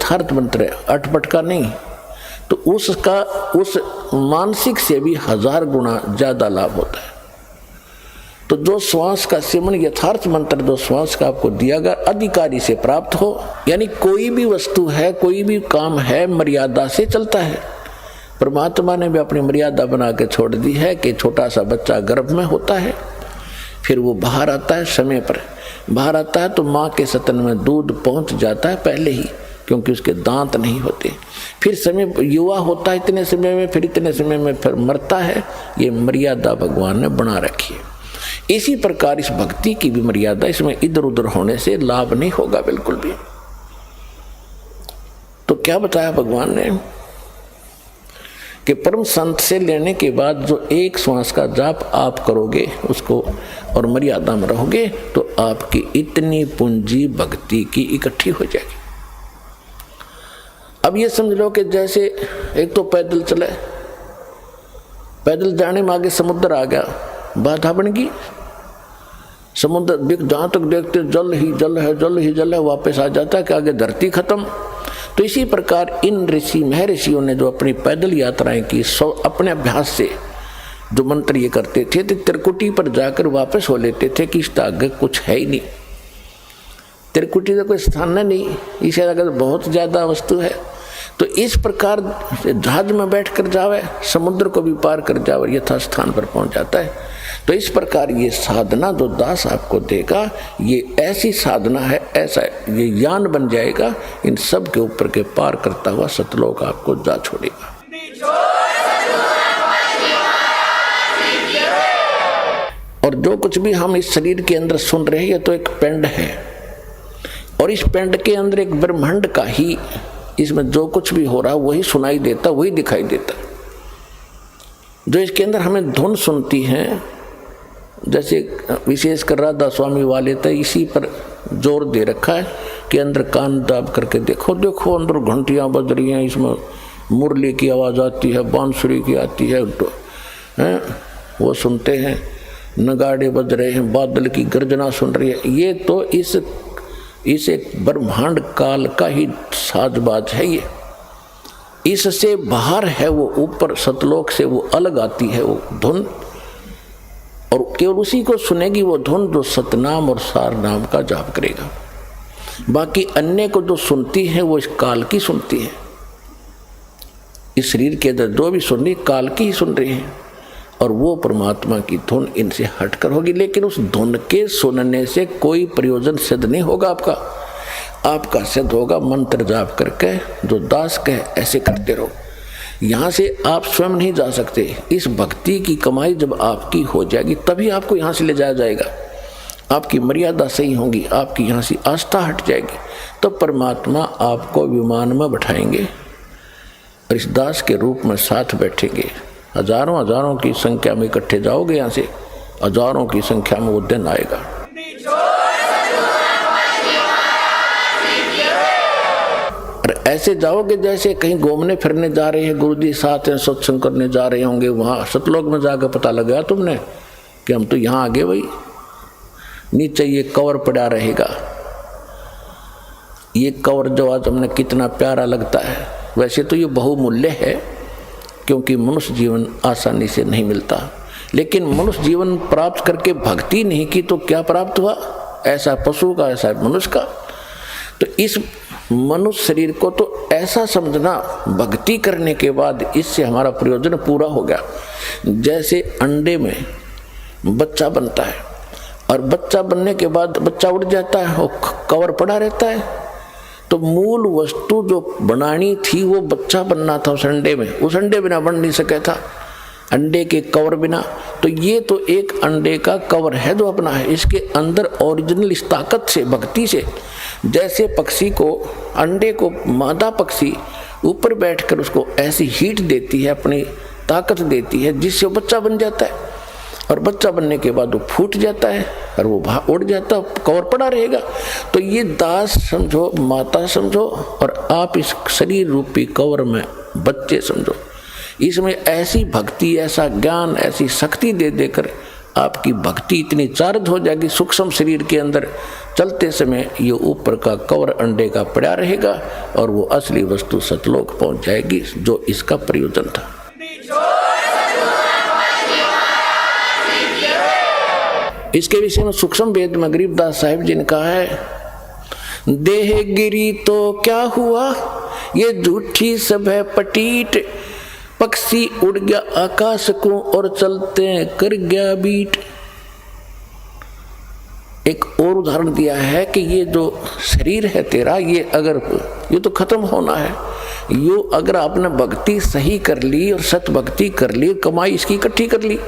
यथार्थ मंत्र है, अटपट का नहीं, तो उसका उस मानसिक से भी 1000 गुना ज्यादा लाभ होता है। तो जो श्वास का सेवन यथार्थ मंत्र जो श्वास का आपको दिया गया अधिकारी से प्राप्त हो, यानी कोई भी वस्तु है, कोई भी काम है, मर्यादा से चलता है। परमात्मा ने भी अपनी मर्यादा बना के छोड़ दी है कि छोटा सा बच्चा गर्भ में होता है, फिर वो बाहर आता है, समय पर बाहर आता है तो माँ के स्तन में दूध पहुँच जाता है पहले ही, क्योंकि उसके दांत नहीं होते। फिर समय युवा होता है इतने समय में, फिर इतने समय में फिर मरता है। ये मर्यादा भगवान ने बना रखी है। इसी प्रकार इस भक्ति की भी मर्यादा, इसमें इधर उधर होने से लाभ नहीं होगा बिल्कुल भी। तो क्या बताया भगवान ने कि परम संत से लेने के बाद जो एक श्वास का जाप आप करोगे उसको और मर्यादा में रहोगे तो आपकी इतनी पूंजी भक्ति की इकट्ठी हो जाएगी। अब ये समझ लो कि जैसे एक तो पैदल चले, पैदल जाने में आगे समुद्र आ गया, बाधा बन गई। समुद्र जहां तक देखते जल ही जल है, जल ही जल है, वापस आ जाता है कि आगे धरती खत्म। तो इसी प्रकार इन ऋषि महर्षियों ने जो अपनी पैदल यात्राएं की, अपने अभ्यास से जो मंत्र ये करते थे तो त्रिकुटी पर जाकर वापस हो लेते थे कि इसका आगे कुछ है ही नहीं, त्रिकुटी का कोई स्थान नहीं, इसे अगर बहुत ज्यादा वस्तु है। तो इस प्रकार जहाज में बैठ कर जावे, समुद्र को भी पार कर जावे, यथा स्थान पर पहुंच जाता है। तो इस प्रकार ये साधना जो दास आपको देगा, ये ऐसी साधना है, ऐसा ये यान बन जाएगा, इन सब के ऊपर के पार करता हुआ सतलोक आपको जा छोड़ेगा। और जो कुछ भी हम इस शरीर के अंदर सुन रहे हैं ये तो एक पिंड है, और इस पिंड के अंदर एक ब्रह्मांड का ही, इसमें जो कुछ भी हो रहा वही सुनाई देता, वही दिखाई देता। जो इसके अंदर हमें धुन सुनती हैं, जैसे विशेषकर राधा स्वामी वाले तो इसी पर जोर दे रखा है कि अंदर कान दाब करके देखो, देखो अंदर घंटियां बज रही हैं, इसमें मुरली की आवाज़ आती है, बांसुरी की आती है, वो सुनते हैं, नगाड़े बज रहे हैं, बादल की गर्जना सुन रही है। ये तो इस एक ब्रह्मांड काल का ही साजबाज है। ये इससे बाहर है, वो ऊपर सतलोक से वो अलग आती है वो धुन, और केवल उसी को सुनेगी वो धुन जो सतनाम और सार नाम का जाप करेगा। बाकी अन्य को जो सुनती है वो इस काल की सुनती है, इस शरीर के अंदर जो भी सुन रही काल की ही सुन रही है, और वो परमात्मा की धुन इनसे हटकर होगी। लेकिन उस धुन के सुनने से कोई प्रयोजन सिद्ध नहीं होगा आपका सिद्ध होगा मंत्र जाप करके, जो दास कहे ऐसे करते रहो। यहाँ से आप स्वयं नहीं जा सकते, इस भक्ति की कमाई जब आपकी हो जाएगी तभी आपको यहाँ से ले जाया जाएगा। आपकी मर्यादा सही होगी, आपकी यहाँ से आस्था हट जाएगी, तो परमात्मा आपको विमान में बैठाएंगे और इस दास के रूप में साथ बैठेंगे। हजारों हजारों की संख्या में इकट्ठे जाओगे, यहाँ से हजारों की संख्या में वो दिन आएगा। ऐसे जाओगे जैसे कहीं घूमने फिरने जा रहे हैं, गुरुजी साथ हैं, सत्संग करने जा रहे होंगे, वहाँ सतलोक में जाकर पता लगा तुमने कि हम तो यहाँ आ गए भाई। नीचे ये कवर पड़ा रहेगा, ये कवर जो आज हमने कितना प्यारा लगता है, वैसे तो ये बहुमूल्य है क्योंकि मनुष्य जीवन आसानी से नहीं मिलता। लेकिन मनुष्य जीवन प्राप्त करके भक्ति नहीं की तो क्या प्राप्त हुआ? ऐसा पशु का, ऐसा मनुष्य का। तो इस मनुष्य शरीर को तो ऐसा समझना, भक्ति करने के बाद इससे हमारा प्रयोजन पूरा हो गया। जैसे अंडे में बच्चा बनता है और बच्चा बनने के बाद बच्चा उड़ जाता है और कवर पड़ा रहता है, तो मूल वस्तु जो बनानी थी वो बच्चा बनना था उस अंडे में, उस अंडे बिना बन नहीं सके था, अंडे के कवर बिना। तो ये तो एक अंडे का कवर है जो अपना है, इसके अंदर ओरिजिनल इस ताकत से, भक्ति से, जैसे पक्षी को, अंडे को मादा पक्षी ऊपर बैठकर उसको ऐसी हीट देती है, अपनी ताकत देती है, जिससे वो बच्चा बन जाता है। और बच्चा बनने के बाद वो फूट जाता है और वो उड़ जाता है, कवर पड़ा रहेगा। तो ये दास समझो, माता समझो, और आप इस शरीर रूपी कवर में बच्चे समझो। इसमें ऐसी भक्ति, ऐसा ज्ञान, ऐसी शक्ति दे देकर आपकी भक्ति इतनी चार्ज हो जाएगी सूक्ष्म शरीर के अंदर, चलते समय ये ऊपर का कवर अंडे का पड़ा रहेगा और वो असली वस्तु सतलोक पहुंच जाएगी, जो इसका प्रयोजन था। इसके विषय में सूक्ष्म वेद में गरीबदास साहिब जी ने कहा है, देह गिरी तो क्या हुआ, ये झूठी सब है पटीट, पक्षी उड़ गया आकाश को और चलते कर गया बीट। एक और उदाहरण दिया है कि ये जो शरीर है तेरा, ये तो खत्म होना है, यो अगर आपने भक्ति सही कर ली और सत भक्ति कर ली, कमाई इसकी इकट्ठी कर ली,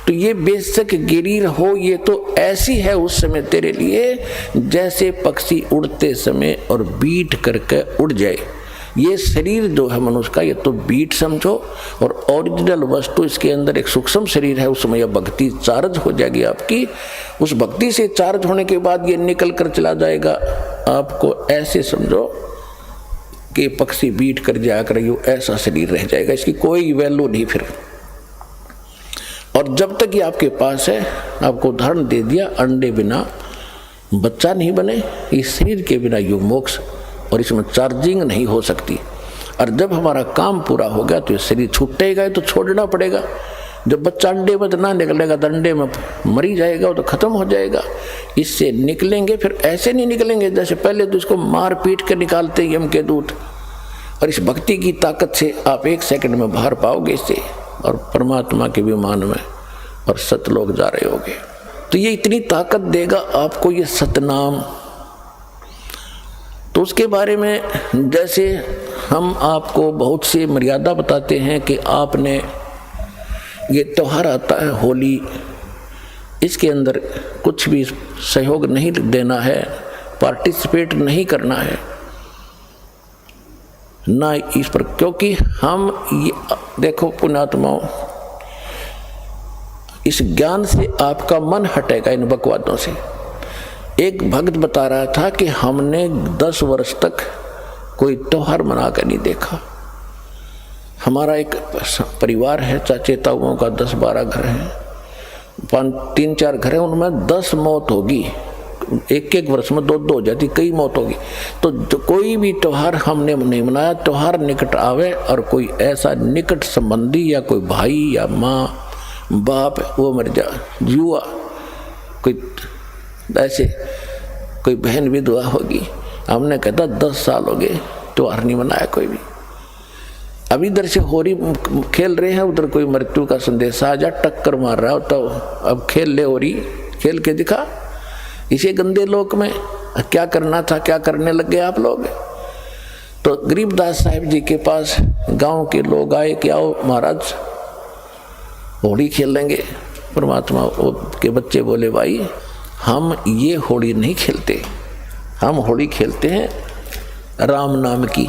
तो ये बेशक गिरी हो, ये तो ऐसी है उस समय तेरे लिए जैसे पक्षी उड़ते समय और बीट करके उड़ जाए। ये शरीर जो है मनुष्य का, ये तो बीट समझो, और ओरिजिनल वस्तु इसके अंदर एक सूक्ष्म शरीर है, उसमें यह भक्ति चार्ज हो जाएगी आपकी। उस भक्ति से चार्ज होने के बाद ये निकल कर चला जाएगा, आपको ऐसे समझो कि पक्षी बीट कर जाया कर, यो ऐसा शरीर रह जाएगा, इसकी कोई वैल्यू नहीं फिर। और जब तक ये आपके पास है, आपको उदाहरण दे दिया, अंडे बिना बच्चा नहीं बने, इस शरीर के बिना यो मोक्ष और इसमें चार्जिंग नहीं हो सकती। और जब हमारा काम पूरा हो गया तो ये शरीर छूटेगा, तो छोड़ना पड़ेगा। जब बच्चा अंडे में ना निकलेगा तो अंडे में मरी जाएगा, वो तो खत्म हो जाएगा। इससे निकलेंगे, फिर ऐसे नहीं निकलेंगे जैसे पहले तो इसको मार पीट कर निकालते हैं यम के दूत। और इस भक्ति की ताकत से आप 1 सेकंड में बाहर पाओगे इससे, और परमात्मा के विमान में और सतलोक जा रहे होगे। तो ये इतनी ताकत देगा आपको ये सतनाम। तो उसके बारे में जैसे हम आपको बहुत सी मर्यादा बताते हैं कि आपने ये त्यौहार आता है होली, इसके अंदर कुछ भी सहयोग नहीं देना है, पार्टिसिपेट नहीं करना है ना इस पर, क्योंकि हम ये देखो पुण्यात्माओं, इस ज्ञान से आपका मन हटेगा इन बकवादों से। एक भक्त बता रहा था कि हमने 10 वर्ष तक कोई त्योहार मना कर नहीं देखा। हमारा एक परिवार है, चाचे ताऊओं का 10-12 घर हैं, 3-4 घर हैं, उनमें 10 मौत होगी, एक वर्ष में 2 हो जाती, कई मौत होगी। तो कोई भी त्योहार हमने नहीं मनाया। त्योहार निकट आवे और कोई ऐसा निकट संबंधी या कोई भाई या माँ बाप वो मर जा, युवा कोई ऐसे कोई बहन विधवा होगी, हमने कहता 10 साल हो गए त्योहार नहीं मनाया कोई भी। अब इधर से होरी खेल रहे हैं, उधर कोई मृत्यु का संदेश आ जा, टक्कर मार रहा हो, तो अब खेल ले होरी, खेल के दिखा। इसे गंदे लोक में क्या करना था, क्या करने लग गए आप लोग। तो गरीबदास साहिब जी के पास गांव के लोग आए कि आओ महाराज होली खेल लेंगे। परमात्मा के बच्चे बोले, भाई हम ये होली नहीं खेलते, हम होली खेलते हैं राम नाम की।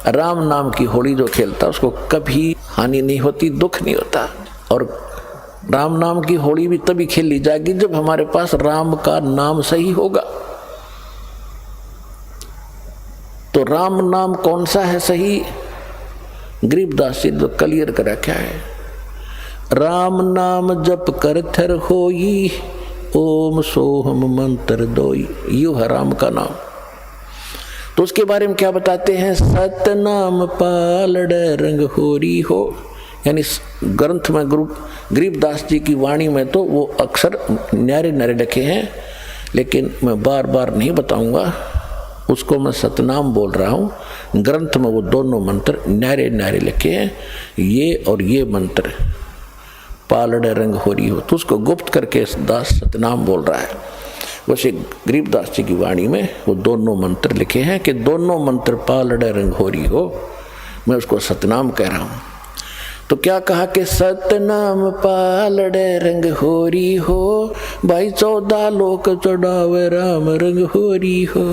राम नाम की होली जो खेलता उसको कभी हानि नहीं होती, दुख नहीं होता। और राम नाम की होली भी तभी खेली जाएगी जब हमारे पास राम का नाम सही होगा। तो राम नाम कौन सा है सही? गरीबदास जी जो क्लियर कर रखा है, राम नाम जप कर थर होई, ओम सोहम मंत्र दोई, यू है राम का नाम। तो उसके बारे में क्या बताते हैं, सतनाम पालड़ रंग होरी हो। यानी ग्रंथ में गरीबदास जी की वाणी में तो वो अक्षर न्यारे न्यारे लिखे हैं, लेकिन मैं बार बार नहीं बताऊंगा, उसको मैं सतनाम बोल रहा हूँ। ग्रंथ में वो दोनों मंत्र न्यारे न्यारे लिखे हैं, ये और ये मंत्र पालड़ रंग होरी हो, तो उसको गुप्त करके दास सतनाम बोल रहा है। वैसे गरीबदास जी की वाणी में वो दोनों मंत्र लिखे हैं कि दोनों मंत्र पालड़ रंग होरी हो, मैं उसको सतनाम कह रहा हूँ। तो क्या कहा कि सतनाम पालड़ रंग होरी हो, भाई 14 लोक चढ़ावे राम रंग होरी हो,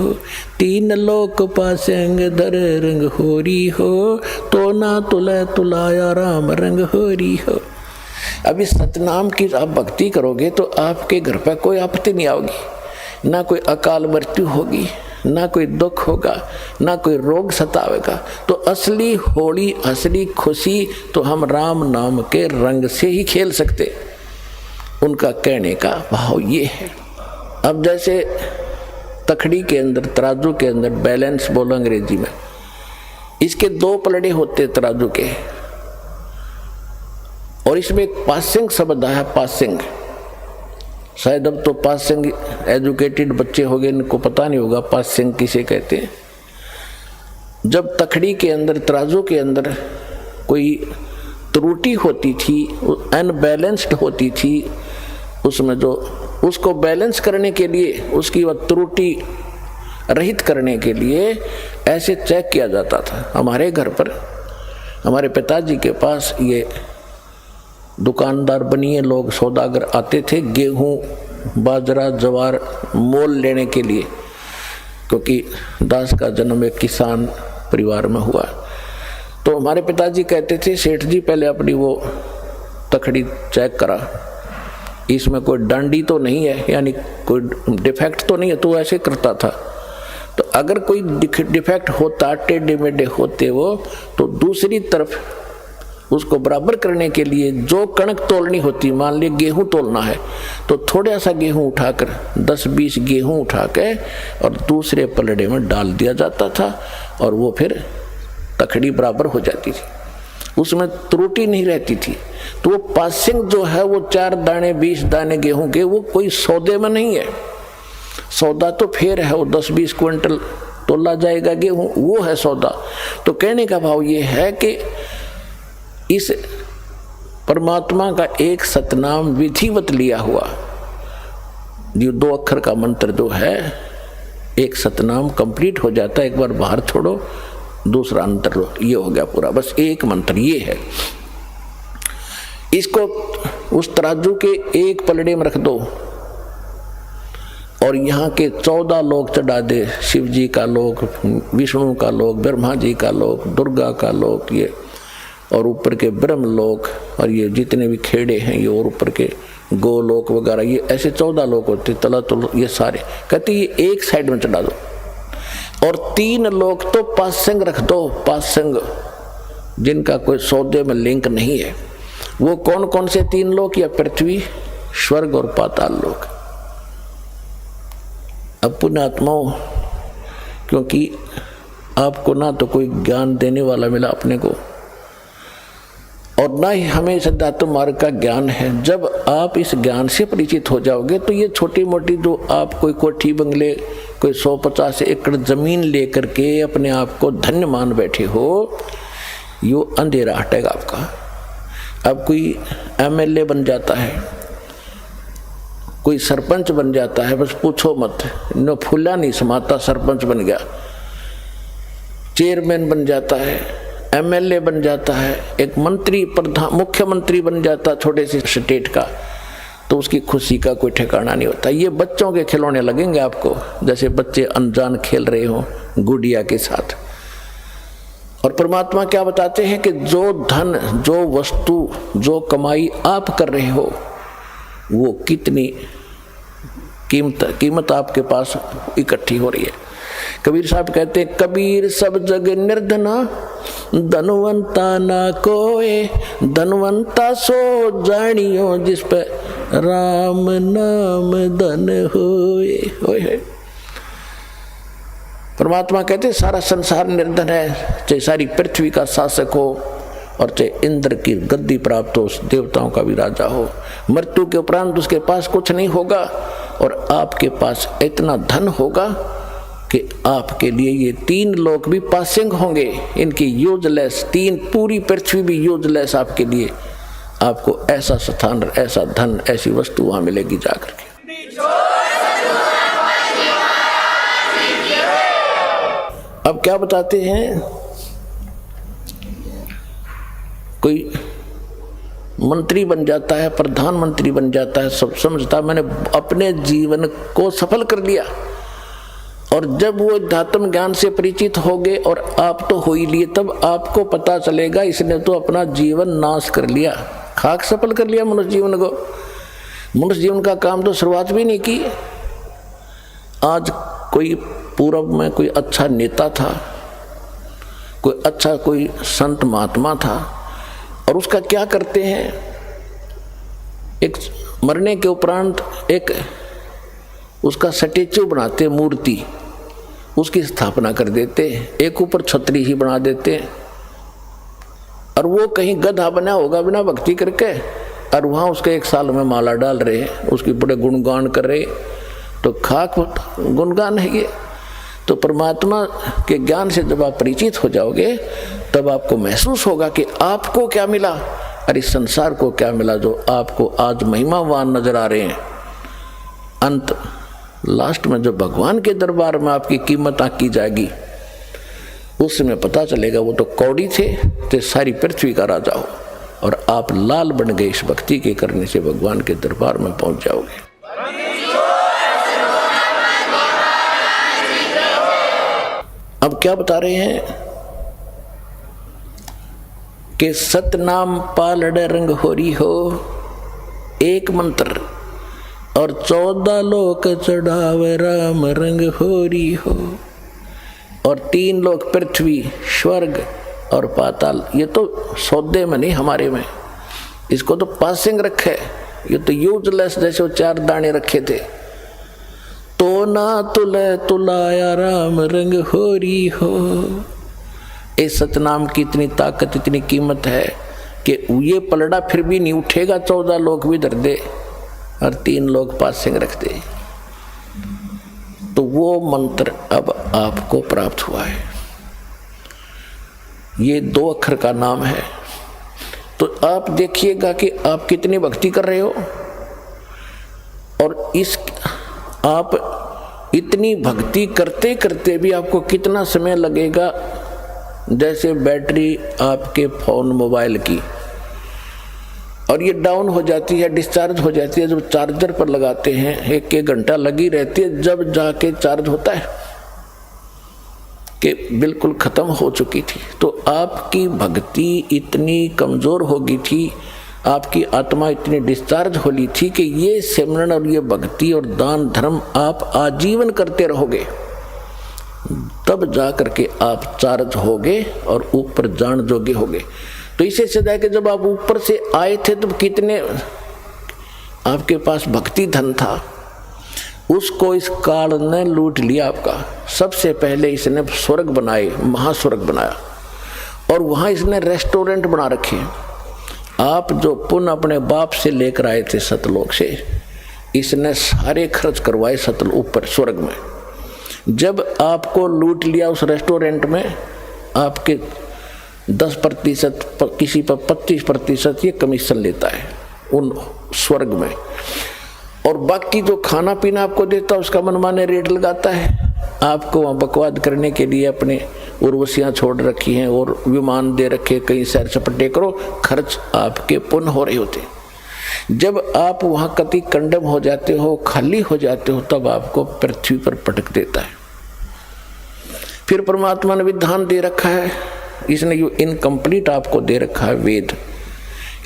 3 लोक पासेंग धर रंग होरी हो, तो ना तुले तुलाया राम रंग होरी हो। अब इस सतनाम की आप भक्ति करोगे तो आपके घर पर कोई आपत्ति नहीं आओगी, ना कोई अकाल मृत्यु होगी, ना कोई दुख होगा, ना कोई रोग सतावेगा। तो असली होली, असली खुशी तो हम राम नाम के रंग से ही खेल सकते। उनका कहने का भाव ये है। अब जैसे तखड़ी के अंदर, तराजू के अंदर बैलेंस बोलो अंग्रेजी में, इसके दो पलड़े होते तराजू के, और इसमें एक पासिंग शब्द है, पासिंग। शायद अब तो पासिंग एजुकेटेड बच्चे हो गए, इनको पता नहीं होगा पासिंग किसे कहते हैं। जब तखड़ी के अंदर, तराजू के अंदर कोई त्रुटि होती थी, अनबैलेंस्ड होती थी, उसमें जो उसको बैलेंस करने के लिए, उसकी वह त्रुटि रहित करने के लिए ऐसे चेक किया जाता था। हमारे घर पर हमारे पिताजी के पास ये दुकानदार बनिए लोग, सौदागर आते थे गेहूं, बाजरा, ज्वार मोल लेने के लिए, क्योंकि दास का जन्म एक किसान परिवार में हुआ। तो हमारे पिताजी कहते थे, सेठ जी पहले अपनी वो तखड़ी चेक करा, इसमें कोई डांडी तो नहीं है, यानी कोई डिफेक्ट तो नहीं है। तो ऐसे करता था। तो अगर कोई डिफेक्ट होता, टेढ़े मेढ़े होते वो, तो दूसरी तरफ उसको बराबर करने के लिए जो कणक तोलनी होती, मान ली गेहूं तोलना है, तो थोड़ा सा गेहूं उठाकर 10-20 गेहूं उठा के और दूसरे पलड़े में डाल दिया जाता था, और वो फिर तखड़ी बराबर हो जाती थी, उसमें त्रुटि नहीं रहती थी। तो वो पासिंग जो है, वो 4 दाने 20 दाने गेहूं के, वो कोई सौदे में नहीं है। सौदा तो फिर है, वो 10-20 क्विंटल तोला जाएगा गेहूं, वो है सौदा। तो कहने का भाव ये है कि इस परमात्मा का एक सतनाम विधिवत लिया हुआ, जो 2 अक्षर का मंत्र जो है, एक सतनाम कंप्लीट हो जाता है। एक बार बाहर छोड़ो, दूसरा अंतर लो, ये हो गया पूरा, बस एक मंत्र ये है। इसको उस तराजू के एक पलड़े में रख दो और यहाँ के 14 लोक चढ़ा दे, शिव जी का लोक, विष्णु का लोक, ब्रह्मा जी का लोक, दुर्गा का लोक, ये और ऊपर के ब्रह्म लोक, और ये जितने भी खेड़े हैं ये, और ऊपर के गोलोक वगैरह, ये ऐसे 14 लोक होते, तला तो ये सारे कहते ये एक साइड में चढ़ा दो। और 3 लोक तो पासिंग रख दो, पासिंग जिनका कोई सौदे में लिंक नहीं है। वो कौन कौन से 3 लोक? या पृथ्वी, स्वर्ग और पाताल लोक। अब पुण्यात्माओं, क्योंकि आपको ना तो कोई ज्ञान देने वाला मिला अपने को, और ना ही हमें सिद्धार्थ मार्ग का ज्ञान है। जब आप इस ज्ञान से परिचित हो जाओगे तो ये छोटी मोटी जो आप कोई कोठी बंगले, कोई 150 एकड़ जमीन लेकर के अपने आप को धन्य मान बैठे हो, यो अंधेरा हटेगा आपका। अब कोई एमएलए बन जाता है, कोई सरपंच बन जाता है, बस पूछो मत, न फूला नहीं समाता, सरपंच बन गया, चेयरमैन बन जाता है, एमएलए बन जाता है, एक मंत्री, प्रधान, मुख्यमंत्री बन जाता छोटे से स्टेट का, तो उसकी खुशी का कोई ठिकाना नहीं होता। ये बच्चों के खिलौने लगेंगे आपको, जैसे बच्चे अनजान खेल रहे हो गुड़िया के साथ। और परमात्मा क्या बताते हैं कि जो धन, जो वस्तु, जो कमाई आप कर रहे हो, वो कितनी कीमत आपके पास इकट्ठी हो रही है। कबीर साहब कहते हैं, कबीर सब जग निर्धना, धनवंता ना कोए, धनवंता सो जानियो, जिस पे राम नाम धन होए। होए परमात्मा कहते सारा संसार निर्धन है, चाहे सारी पृथ्वी का शासक हो और चाहे इंद्र की गद्दी प्राप्त हो, देवताओं का भी राजा हो, मृत्यु के उपरांत उसके पास कुछ नहीं होगा, और आपके पास इतना धन होगा कि आपके लिए ये 3 लोक भी पासिंग होंगे, इनकी यूजलेस, 3 पूरी पृथ्वी भी यूजलेस आपके लिए। आपको ऐसा स्थान, ऐसा धन, ऐसी वस्तु वहां मिलेगी जाकर के। अब क्या बताते हैं, कोई मंत्री बन जाता है, प्रधानमंत्री बन जाता है, सब समझता मैंने अपने जीवन को सफल कर लिया। और जब वो अध्यात्म ज्ञान से परिचित हो गए, और आप तो हो ही लिए, तब आपको पता चलेगा इसने तो अपना जीवन नाश कर लिया, खाक सफल कर लिया मनुष्य जीवन को। मनुष्य जीवन का काम तो शुरुआत भी नहीं की। आज कोई पूर्व में कोई अच्छा नेता था, कोई अच्छा कोई संत महात्मा था, और उसका क्या करते हैं, एक मरने के उपरांत एक उसका स्टैच्यू बनाते, मूर्ति उसकी स्थापना कर देते, एक ऊपर छतरी ही बना देते, और वो कहीं गधा बना होगा बिना भक्ति करके, और वहाँ उसके 1 साल में माला डाल रहे हैं, उसकी बड़े गुणगान कर रहे, तो खाक गुणगान है ये। तो परमात्मा के ज्ञान से जब आप परिचित हो जाओगे तब आपको महसूस होगा कि आपको क्या मिला और इस संसार को क्या मिला जो आपको आज महिमावान नजर आ रहे हैं। अंत लास्ट में जो भगवान के दरबार में आपकी कीमत आंकी जाएगी उस समय पता चलेगा वो तो कौड़ी थे तो सारी पृथ्वी का राजा हो, और आप लाल बन गए इस भक्ति के करने से भगवान के दरबार में पहुंच जाओगे। अब क्या बता रहे हैं कि सतनाम पालड़ रंग होरी हो, एक मंत्र और 14 लोक चढ़ावे राम रंग होरी हो, और 3 लोक पृथ्वी स्वर्ग और पाताल। ये तो सौदे में नहीं हमारे में, इसको तो पासिंग रखे, ये तो यूजलेस जैसे वो 4 दाने रखे थे। तो ना तुले तुलाया राम रंग होरी हो। इस सतनाम की इतनी ताकत, इतनी कीमत है कि ये पलड़ा फिर भी नहीं उठेगा, 14 लोग भी धर दे और 3 लोग पासिंग रख दे। तो वो मंत्र अब आपको प्राप्त हुआ है, ये 2 अक्षर का नाम है। तो आप देखिएगा कि आप कितनी भक्ति कर रहे हो, और इस आप इतनी भक्ति करते करते भी आपको कितना समय लगेगा। जैसे बैटरी आपके फोन मोबाइल की, और ये डाउन हो जाती है, डिस्चार्ज हो जाती है, जब चार्जर पर लगाते हैं 1-1 घंटा लगी रहती है, जब जाके चार्ज होता है कि बिल्कुल खत्म हो चुकी थी। तो आपकी भक्ति इतनी कमजोर हो गई थी, आपकी आत्मा इतनी डिस्चार्ज हो ली थी कि ये सिमरन और ये भक्ति और दान धर्म आप आजीवन करते रहोगे, तब जा करके आप चार्ज होगे और ऊपर जान जोगे होगे। तो इसे सदा कि जब आप ऊपर से आए थे तब कितने आपके पास भक्ति धन था, उसको इस काल ने लूट लिया आपका। सबसे पहले इसने स्वर्ग बनाए, महास्वर्ग बनाया, और वहाँ इसने रेस्टोरेंट बना रखे। आप जो पुण्य अपने बाप से लेकर आए थे सतलोक से, इसने सारे खर्च करवाए सतल ऊपर स्वर्ग में। जब आपको लूट लिया उस रेस्टोरेंट में, आपके 10% किसी पर 25% ये कमीशन लेता है उन स्वर्ग में, और बाकी जो खाना पीना आपको देता है उसका मनमाने रेट लगाता है। आपको वहाँ बकवाद करने के लिए अपने उर्वशियाँ छोड़ रखी हैं और विमान दे रखे, कहीं सैर सपटे करो, खर्च आपके पुण्य हो रहे होते। जब आप वहाँ कति कंडम हो जाते हो, खाली हो जाते हो, तब आपको पृथ्वी पर पटक देता है। फिर परमात्मा ने विधान दे रखा है, इसने जो इनकम्प्लीट आपको दे रखा है वेद,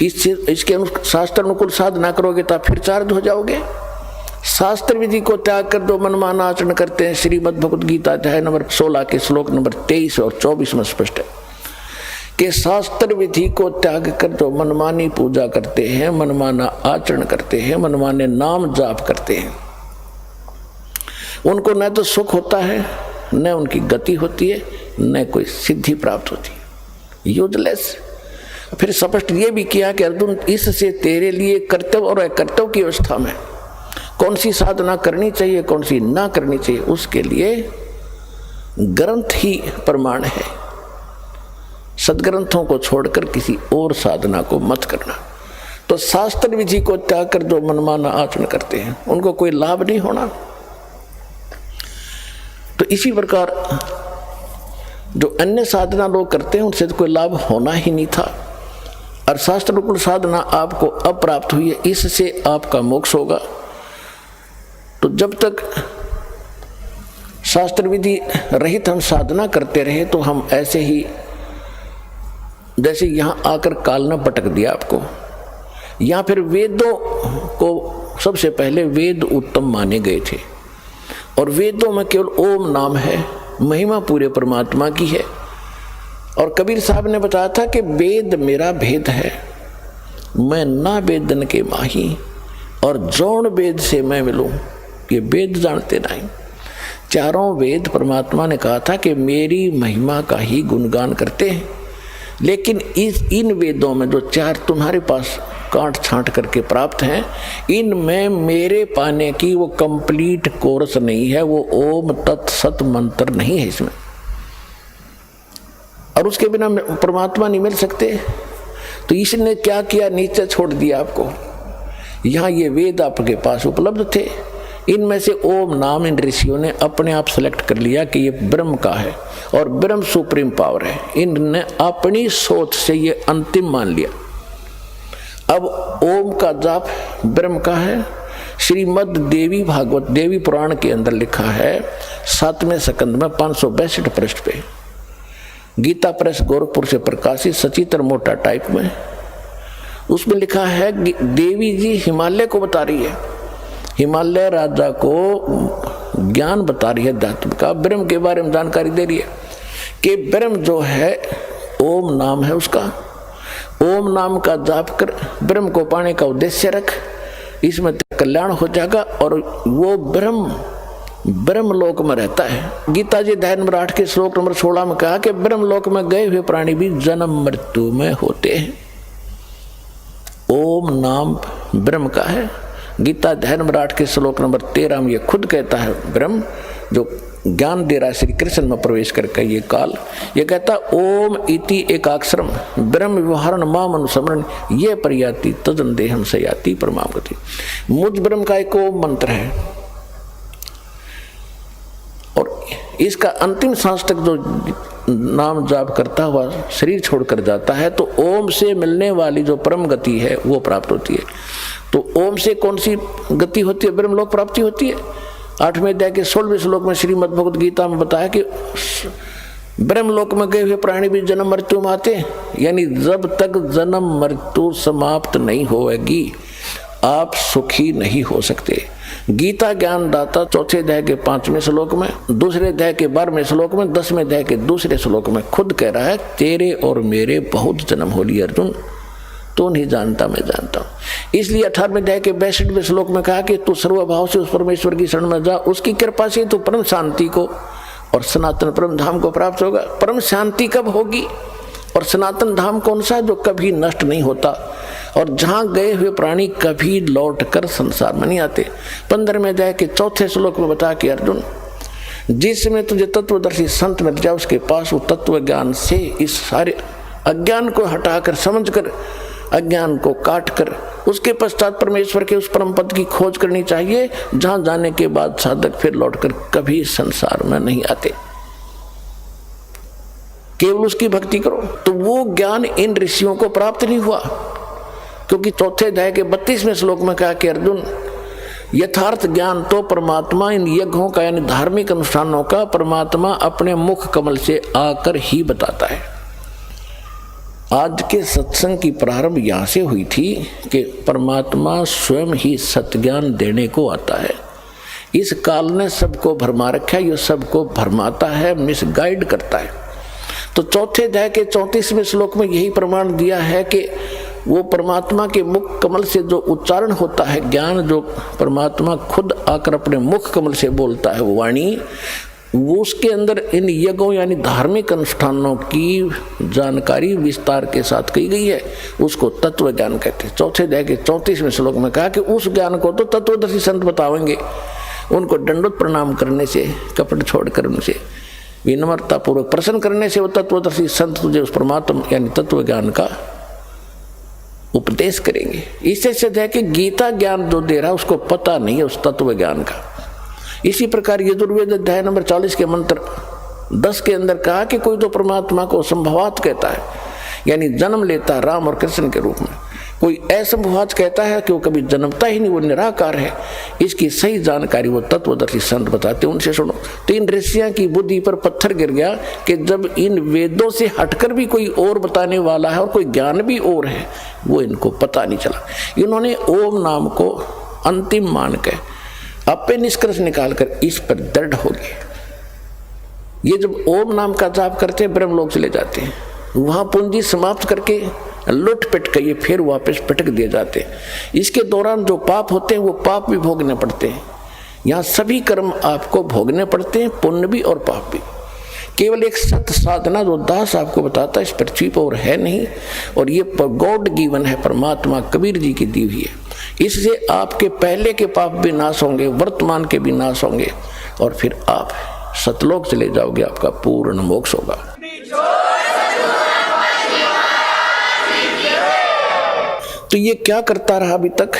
इसके शास्त्र अनुकूल साधना करोगे तो आप फिर चार्ज हो जाओगे। शास्त्र विधि को त्याग कर दो, मनमाना आचरण करते हैं। श्रीमद् भगवद गीता अध्याय नंबर 16 के श्लोक नंबर 23 और 24 में स्पष्ट है कि शास्त्र विधि को त्याग कर दो, मनमानी पूजा करते हैं, मनमाना आचरण करते हैं, मनमाने नाम जाप करते हैं, उनको न तो सुख होता है, न उनकी गति होती है, न कोई सिद्धि प्राप्त होती है, यूजलेस। फिर स्पष्ट ये भी किया कि अर्जुन, इससे तेरे लिए कर्तव्य और अकर्तव्य की अवस्था में कौन सी साधना करनी चाहिए, कौन सी ना करनी चाहिए, उसके लिए ग्रंथ ही प्रमाण है। सदग्रंथों को छोड़कर किसी और साधना को मत करना। तो शास्त्र विधि को त्याग कर जो मनमाना आचरण करते हैं उनको कोई लाभ नहीं होना। तो इसी प्रकार जो अन्य साधना लोग करते हैं उनसे तो कोई लाभ होना ही नहीं था, और शास्त्र अनुकूल साधना आपको अब प्राप्त हुई है, इससे आपका मोक्ष होगा। तो जब तक शास्त्र विधि रहित हम साधना करते रहे तो हम ऐसे ही, जैसे यहाँ आकर काल ने पटक दिया आपको। यहाँ फिर वेदों को सबसे पहले वेद उत्तम माने गए थे, और वेदों में केवल ओम नाम है, महिमा पूरे परमात्मा की है। और कबीर साहब ने बताया था कि वेद मेरा भेद है, मैं ना वेदन के माही, और जौन वेद से मैं मिलूं, ये वेद जानते नहीं। चारों वेद परमात्मा ने कहा था कि मेरी महिमा का ही गुणगान करते हैं, लेकिन इन वेदों में जो चार तुम्हारे पास काट छांट करके प्राप्त हैं, इनमें मेरे पाने की वो कंप्लीट कोर्स नहीं है, वो ओम तत् सत मंत्र नहीं है इसमें, और उसके बिना परमात्मा नहीं मिल सकते। तो इसने क्या किया, नीचे छोड़ दिया आपको। यहाँ ये वेद आपके पास उपलब्ध थे, इनमें से ओम नाम इन ऋषियों ने अपने आप सेलेक्ट कर लिया कि ये ब्रह्म का है और ब्रह्म सुप्रीम पावर है। इनने अपनी सोच से ये अंतिम मान लिया। अब ओम का जाप ब्रह्म का है। श्रीमद् देवी भागवत देवी पुराण के अंदर लिखा है 7वें स्कंद में 562 पृष्ठ पे, गीता प्रेस गोरखपुर से प्रकाशित सचित्र मोटा टाइप में, उसमें लिखा है देवी जी हिमालय को बता रही है, हिमालय राजा को ज्ञान बता रही है अध्यात्म का, ब्रह्म के बारे में जानकारी दे रही है कि ब्रह्म जो है ओम नाम है उसका, ओम नाम का जाप कर ब्रह्म को पाने का उद्देश्य रख, इसमें कल्याण हो जाएगा और वो ब्रह्म लोक में रहता है। गीता जी अध्याय नंबर 8 के श्लोक नंबर 16 में कहा कि ब्रह्म लोक में गए हुए प्राणी भी जन्म मृत्यु में होते हैं। ओम नाम ब्रह्म का है। गीता अध्याय नंबर 8 के श्लोक नंबर 13 में ये खुद कहता है ब्रह्म जो ज्ञान दे रहा है श्री कृष्ण में प्रवेश करके ये काल, ये कहता ओम इति एकाक्षरम ब्रह्म व्यवहारण माम अनुस्मरण ये प्रयाति तदन देहम सयाति परमागति। मुझ ब्रह्म का एक ओम मंत्र है और इसका अंतिम सांस तक जो नाम जाप करता हुआ शरीर छोड़कर जाता है तो ओम से मिलने वाली जो परम गति है वो प्राप्त होती है। तो ओम से कौन सी गति होती है, ब्रह्म लोक प्राप्ति होती है। 8वें अध्याय के 16वें श्लोक में श्रीमद् भगवद गीता में बताया कि ब्रह्म लोक में गए हुए प्राणी भी जन्म मृत्यु में आते, यानी जब तक जन्म मृत्यु समाप्त नहीं होगी आप सुखी नहीं हो सकते। गीता ज्ञान दाता 4थे अध्याय के 5वें श्लोक में, 2रे अध्याय के 12वें श्लोक में, 10वें अध्याय के 2रे श्लोक में खुद कह रहा है तेरे और मेरे बहुत जन्म हो लिए अर्जुन, तो नहीं जानता मैं जानता हूं। इसलिए 18वें अध्याय के 62वें श्लोक में कहा कि तू सर्वभाव से उस परमेश्वर की शरण में जा, उसकी कृपा से तू परम शांति को और सनातन परम धाम को प्राप्त होगा। परम शांति कब होगी और सनातन धाम कौन सा, जो कभी नष्ट नहीं होता और जहां गए हुए प्राणी कभी लौटकर संसार में नहीं आते। 15वें अध्याय के 4थे श्लोक में बता कि अर्जुन जिसमें तुझे तत्वदर्शी संत मिल जाए उसके पास वो तत्व ज्ञान से इस सारे अज्ञान को हटाकर समझकर अज्ञान को काट कर उसके पश्चात परमेश्वर के उस परम पद की खोज करनी चाहिए जहां जाने के बाद साधक फिर लौटकर कभी संसार में नहीं आते, केवल उसकी भक्ति करो। तो वो ज्ञान इन ऋषियों को प्राप्त नहीं हुआ, क्योंकि 4थे अध्याय के 32वें श्लोक में कहा कि अर्जुन यथार्थ ज्ञान तो परमात्मा इन यज्ञों का यानी धार्मिक अनुष्ठानों का परमात्मा अपने मुख कमल से आकर ही बताता है। आज के सत्संग की प्रारंभ यहाँ से हुई थी कि परमात्मा स्वयं ही सत्ज्ञान देने को आता है। इस काल ने सबको भरमा रखा है, ये सबको भरमाता है, मिसगाइड करता है। तो 4थे अध्याय के 34वें श्लोक में यही प्रमाण दिया है कि वो परमात्मा के मुख कमल से जो उच्चारण होता है ज्ञान, जो परमात्मा खुद आकर अपने मुख कमल से बोलता है वो वाणी, वो उसके अंदर इन यज्ञों यानी धार्मिक अनुष्ठानों की जानकारी विस्तार के साथ की गई है, उसको तत्व ज्ञान कहते हैं। 4थे अध्याय के 34वें श्लोक में कहा कि उस ज्ञान को तो तत्वदर्शी संत बतावेंगे, उनको दंडोत प्रणाम करने से, कपट छोड़कर उनसे विनम्रता पूर्वक प्रसन्न करने से वो तत्वदर्शी संत तुझे उस परमात्मा यानी तत्व ज्ञान का उपदेश करेंगे। इससे सिद्ध है कि गीता ज्ञान जो दे रहा है उसको पता नहीं है उस तत्व ज्ञान का। इसी प्रकार यजुर्वेद अध्याय नंबर 40 के मंत्र 10 के अंदर कहा कि कोई तो परमात्मा को संभवात कहता है, यानी जन्म लेता है राम और कृष्ण के रूप में, कोई असंभवात कहता है कि वो कभी जन्मता ही नहीं, वो निराकार है। इसकी सही जानकारी वो तत्वदर्शी संत बताते, उनसे सुनो। तो इन ऋषियों की बुद्धि पर पत्थर गिर गया कि जब इन वेदों से हटकर भी कोई और बताने वाला है और कोई ज्ञान भी और है, वो इनको पता नहीं चला। इन्होंने ओम नाम को अंतिम मान के अपने निष्कर्ष निकालकर इस पर दृढ़ हो गए। ये जब ओम नाम का जाप करते हैं ब्रह्मलोक चले जाते हैं, वहां पूंजी समाप्त करके लुट पिट के ये फिर वापस पटक दिए जाते हैं। इसके दौरान जो पाप होते हैं वो पाप भी भोगने पड़ते हैं। यहाँ सभी कर्म आपको भोगने पड़ते हैं, पुण्य भी और पाप भी। केवल एक सत्य साधना जो दास आपको बताता है इस पृथ्वी पर और है नहीं, और ये गॉड गिवन है, परमात्मा कबीर जी की दी हुई है। इससे आपके पहले के पाप भी नाश होंगे, वर्तमान के भी नाश होंगे, और फिर आप सतलोक चले जाओगे, आपका पूर्ण मोक्ष होगा। तो ये क्या करता रहा अभी तक?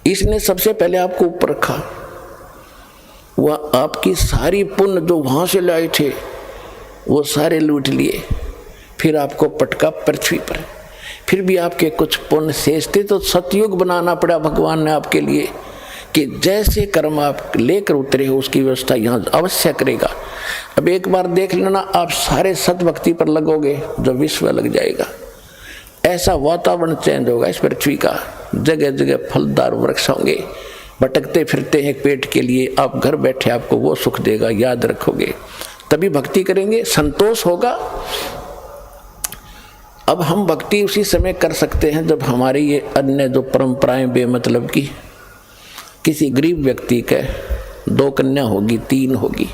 इसने सबसे पहले आपको ऊपर रखा, वह आपकी सारी पुण्य जो वहां से लाए थे वो सारे लूट लिए, फिर आपको पटका पृथ्वी पर। फिर भी आपके कुछ पुण्य शेष थे तो सतयुग बनाना पड़ा भगवान ने आपके लिए, कि जैसे कर्म आप लेकर उतरे हो उसकी व्यवस्था यहाँ अवश्य करेगा। अब एक बार देख लेना, आप सारे सतभक्ति पर लगोगे जो विश्व लग जाएगा। ऐसा वातावरण चेंज होगा इस पृथ्वी का, जगह जगह फलदार वृक्ष होंगे, भटकते फिरते हैं पेट के लिए, आप घर बैठे आपको वो सुख देगा, याद रखोगे, तभी भक्ति करेंगे, संतोष होगा। अब हम भक्ति उसी समय कर सकते हैं जब हमारी ये अन्य जो परंपराएं बेमतलब की, किसी गरीब व्यक्ति के 2 कन्या होगी, 3 होगी,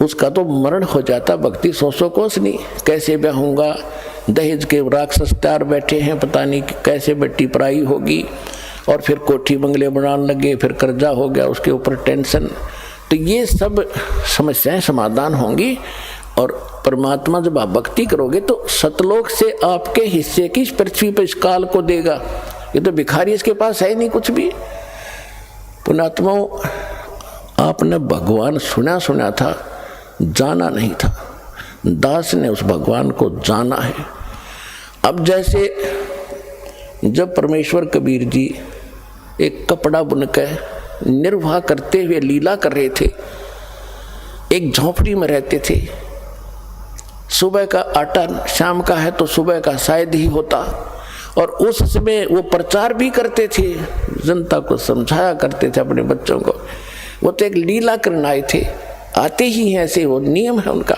उसका तो मरण हो जाता, भक्ति 100 कोस नहीं, कैसे ब्याहूंगा, दहेज के राक्षस 4 बैठे हैं, पता नहीं कैसे बेटी पराई होगी, और फिर कोठी बंगले बनाने लगे, फिर कर्जा हो गया, उसके ऊपर टेंशन। तो ये सब समस्याएं समाधान होंगी, और परमात्मा जब आप भक्ति करोगे तो सतलोक से आपके हिस्से की इस पृथ्वी पर इस काल को देगा। ये तो भिखारी, इसके पास है नहीं कुछ भी। पुण्यात्माओं, आपने भगवान सुना था, जाना नहीं था। दास ने उस भगवान को जाना है। अब जैसे जब परमेश्वर कबीर जी एक कपड़ा बुनकर निर्वाह करते हुए लीला कर रहे थे, एक झोपड़ी में रहते थे, सुबह का आटा शाम का है तो सुबह का शायद ही होता, और उस समय वो प्रचार भी करते थे, जनता को समझाया करते थे अपने बच्चों को। वो तो एक लीला करने आए थे, आते ही हैं, ऐसे वो नियम है उनका,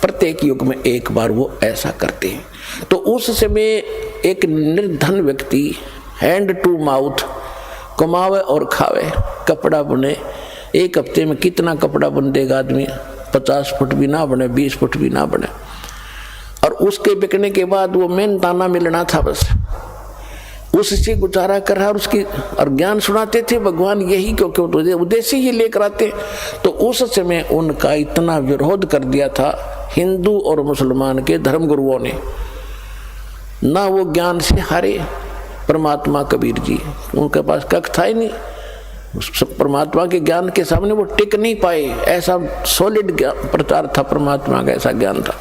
प्रत्येक युग में एक बार वो ऐसा करते हैं। तो उस समय एक निर्धन व्यक्ति हैंड टू माउथ कमावे और खावे, कपड़ा बुने। एक हफ्ते में कितना कपड़ा बुन देगा आदमी? 50 फुट भी ना बने, 20 फुट भी ना बने, और उसके बिकने के बाद वो मेहनताना मिलना था, बस उससे गुजारा कर रहा, और उसकी और ज्ञान सुनाते थे भगवान, यही क्योंकि उद्देश्य ही लेकर आते। तो उस समय उनका इतना विरोध कर दिया था हिंदू और मुसलमान के धर्मगुरुओं ने, ना वो ज्ञान से हारे। परमात्मा कबीर जी, उनके पास कख था ही नहीं, परमात्मा के ज्ञान के सामने वो टिक नहीं पाए। ऐसा सॉलिड प्रचार था परमात्मा का, ऐसा ज्ञान था।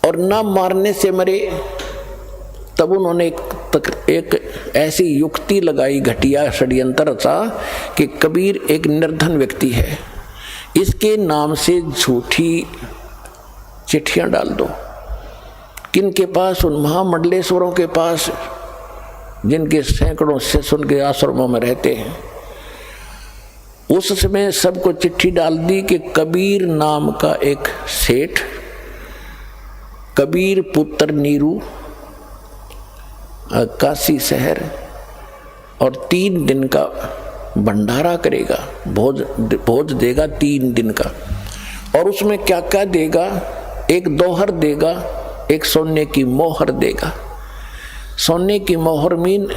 और ना मारने से मरे, तब उन्होंने एक ऐसी युक्ति लगाई, घटिया षड्यंत्र रचा कि कबीर एक निर्धन व्यक्ति है, इसके नाम से झूठी चिट्ठियां डाल दो। किनके पास? उन महामंडलेश्वरों के पास, जिनके सैकड़ों शिष्य उनके आश्रमों में रहते हैं। उस समय सबको चिट्ठी डाल दी कि कबीर नाम का एक सेठ, कबीर पुत्र नीरू, काशी शहर, और 3 दिन का भंडारा करेगा, भोज देगा 3 दिन का। और उसमें क्या क्या देगा? एक दोहर देगा, एक सोने की मोहर देगा। सोने की मोहर मीन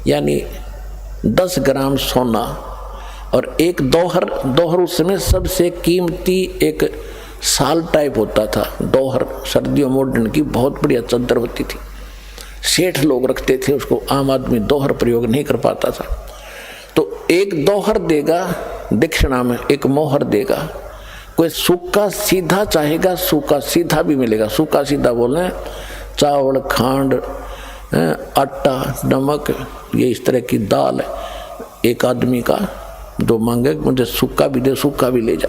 यानी 10 ग्राम सोना, और एक दोहर उस समय सबसे कीमती एक साल टाइप होता था। दोहर सर्दियों मॉडर्न की बहुत बढ़िया चादर होती थी, सेठ लोग रखते थे उसको, आम आदमी दोहर प्रयोग नहीं कर पाता था। तो एक दोहर देगा दक्षिणा में, एक मोहर देगा। कोई सूखा सीधा चाहेगा, सूखा सीधा भी मिलेगा। सूखा सीधा बोले चावल, खांड, आटा, नमक, ये इस तरह की दाल। एक आदमी का जो मांगे मुझे सूखा भी दे, सूखा भी ले जा।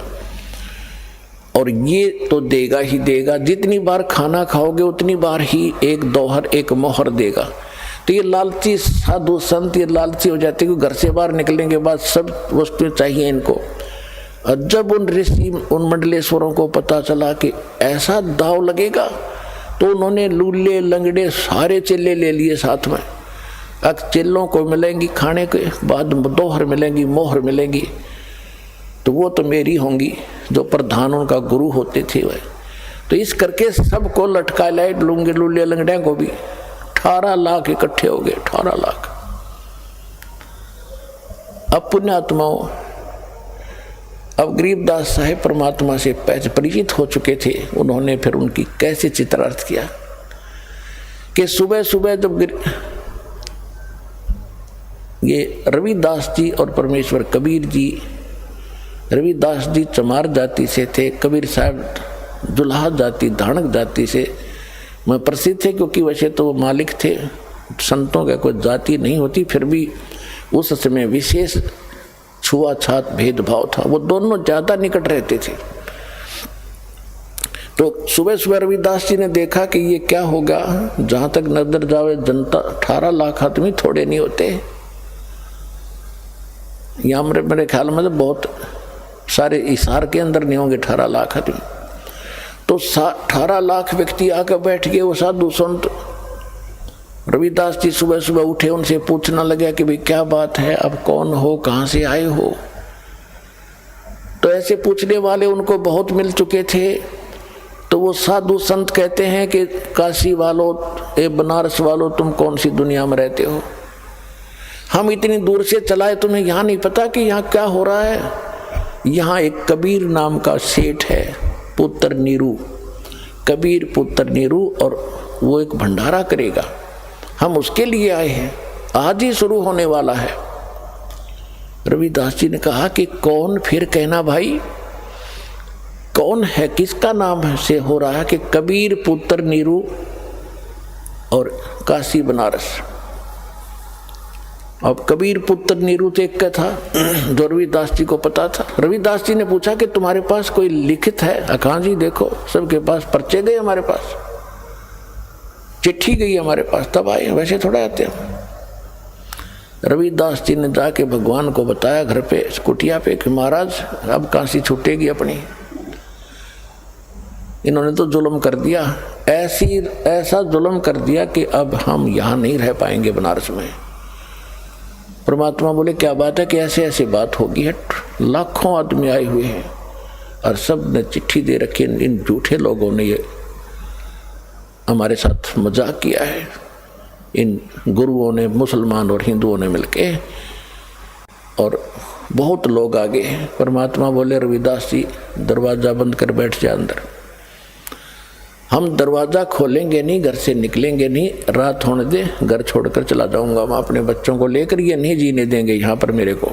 और ये तो देगा ही देगा, जितनी बार खाना खाओगे उतनी बार ही एक दोहर, एक मोहर देगा। तो ये लालची साधु संत ये लालची हो जाते हैं, घर से बाहर निकलने के बाद सब वस्तुएं चाहिए इनको। जब उन ऋषि उन मंडलेश्वरों को पता चला कि ऐसा दाव लगेगा, तो उन्होंने लूले लंगड़े सारे चेले ले लिए साथ में। अब चेलों को मिलेंगी खाने के बाद दोहर मिलेंगी, मोहर मिलेंगी, तो वो तो मेरी होंगी, जो प्रधान उनका गुरु होते थे वह। तो इस करके सबको लटका लाए, लूंगे लूले लंगड़े को भी। 18 लाख इकट्ठे हो गए, 18 लाख। अब पुण्यात्माओं, अब गरीबदास साहेब परमात्मा से परिचित हो चुके थे। उन्होंने फिर उनकी कैसे चित्रार्थ किया कि सुबह सुबह जब ये रविदास जी और परमेश्वर कबीर जी, रविदास जी चमार जाति से थे, कबीर साहब दुल्हा जाति धाणक जाति से मैं प्रसिद्ध थे, क्योंकि वैसे तो वो मालिक थे, संतों का कोई जाति नहीं होती, फिर भी उस समय विशेष छुआछात भेदभाव था, वो दोनों ज्यादा निकट रहते थे। तो सुबह सुबह रविदास जी ने देखा कि ये क्या होगा, जहां तक नजर जावे जनता 18 लाख आदमी थोड़े नहीं होते, या मेरे ख्याल में तो बहुत सारे इशार के अंदर नहीं होंगे 18 लाख आदमी। तो 18 लाख व्यक्ति आकर बैठ गए। वो साधु संत रविदास जी सुबह सुबह उठे, उनसे पूछना लगा कि भाई क्या बात है, अब कौन हो, कहाँ से आए हो। तो ऐसे पूछने वाले उनको बहुत मिल चुके थे। तो वो साधु संत कहते हैं कि काशी वालों, ए बनारस वालों, तुम कौन सी दुनिया में रहते हो, हम इतनी दूर से चलाए, तुम्हें यहाँ नहीं पता कि यहाँ क्या हो रहा है। यहाँ एक कबीर नाम का सेठ है, पुत्र नीरू, कबीर पुत्र नीरू, और वो एक भंडारा करेगा, हम उसके लिए आए हैं, आज ही शुरू होने वाला है। रविदास जी ने कहा कि कौन, फिर कहना भाई कौन है, किसका नाम से हो रहा है, कि कबीर पुत्र नीरू और काशी बनारस। अब कबीर पुत्र नीरू तो एक का था, जो रविदास जी को पता था। रविदास जी ने पूछा कि तुम्हारे पास कोई लिखित है? अकां जी देखो, सबके पास पर्चे गए, हमारे पास चिट्ठी गई हमारे पास, तब आए, वैसे थोड़ा आते हैं। रविदास जी ने जाके भगवान को बताया घर पे, कुटिया पे, कि महाराज अब काशी छूटेगी अपनी, इन्होंने तो जुल्म कर दिया, ऐसा जुल्म कर दिया कि अब हम यहाँ नहीं रह पाएंगे बनारस में। परमात्मा बोले क्या बात है कि ऐसे ऐसे बात होगी है, लाखों आदमी आए हुए हैं और सब ने चिट्ठी दे रखी, इन झूठे लोगों ने ये हमारे साथ मजाक किया है, इन गुरुओं ने, मुसलमान और हिंदुओं ने मिलके, और बहुत लोग आ गए हैं। परमात्मा बोले रविदास जी दरवाजा बंद कर बैठ जा अंदर, हम दरवाजा खोलेंगे नहीं, घर से निकलेंगे नहीं, रात होने दे, घर छोड़कर चला जाऊंगा मैं अपने बच्चों को लेकर, ये नहीं जीने देंगे यहाँ पर मेरे को।